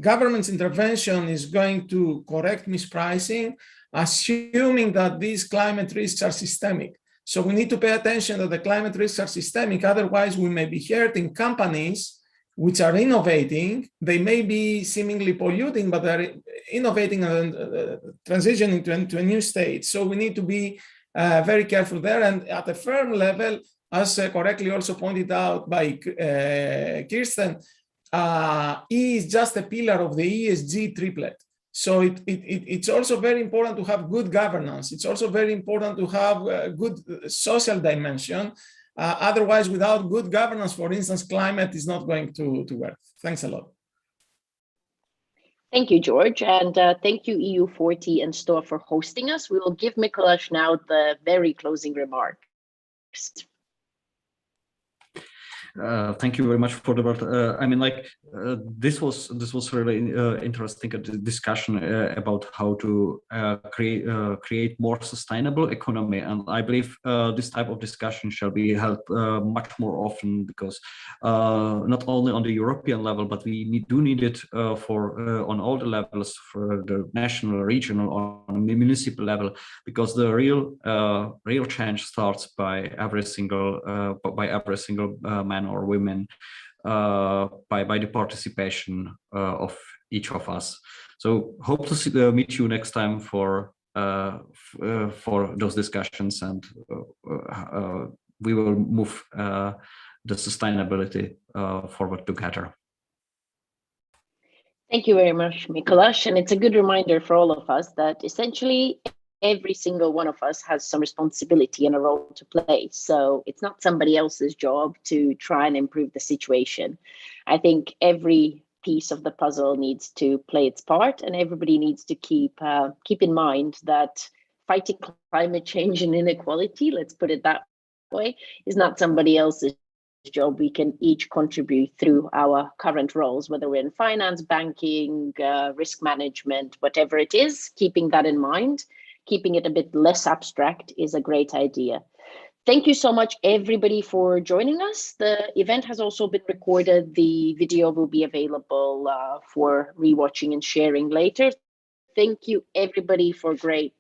government's intervention is going to correct mispricing, assuming that these climate risks are systemic. So we need to pay attention that the climate risks are systemic. Otherwise, we may be hurting companies which are innovating. They may be seemingly polluting, but they're innovating and transitioning to a new state. So we need to be very careful there. And at a firm level, as correctly also pointed out by Kirsten, E is just a pillar of the ESG triplet. So it's also very important to have good governance. It's also very important to have a good social dimension. Otherwise, without good governance, for instance, climate is not going to work. Thanks a lot. Thank you, George. And thank you, EU40 and STOA for hosting us. We will give Mikolas now the very closing remarks. Thank you very much for the word. I mean, like this was really interesting discussion about how to create more sustainable economy, and I believe this type of discussion shall be held much more often, because not only on the European level, but we do need it for on all the levels, for the national, regional, on municipal level, because the real change starts by every single man or women, by the participation of each of us. So hope to meet you next time for those discussions, and we will move the sustainability forward together. Thank you very much, Mikolas. And it's a good reminder for all of us that essentially every single one of us has some responsibility and a role to play. So it's not somebody else's job to try and improve the situation. I think every piece of the puzzle needs to play its part, and everybody needs to keep in mind that fighting climate change and inequality, let's put it that way, is not somebody else's job. We can each contribute through our current roles, whether we're in finance, banking, risk management, whatever it is. Keeping that in mind, keeping it a bit less abstract, is a great idea. Thank you so much, everybody, for joining us. The event has also been recorded. The video will be available for rewatching and sharing later. Thank you, everybody, for great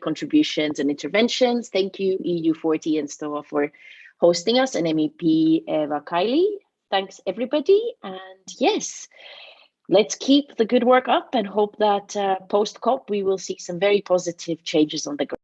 contributions and interventions. Thank you, EU40 and STOA, for hosting us, and MEP Eva Kaili. Thanks, everybody. And yes, let's keep the good work up and hope that post-COP we will see some very positive changes on the ground.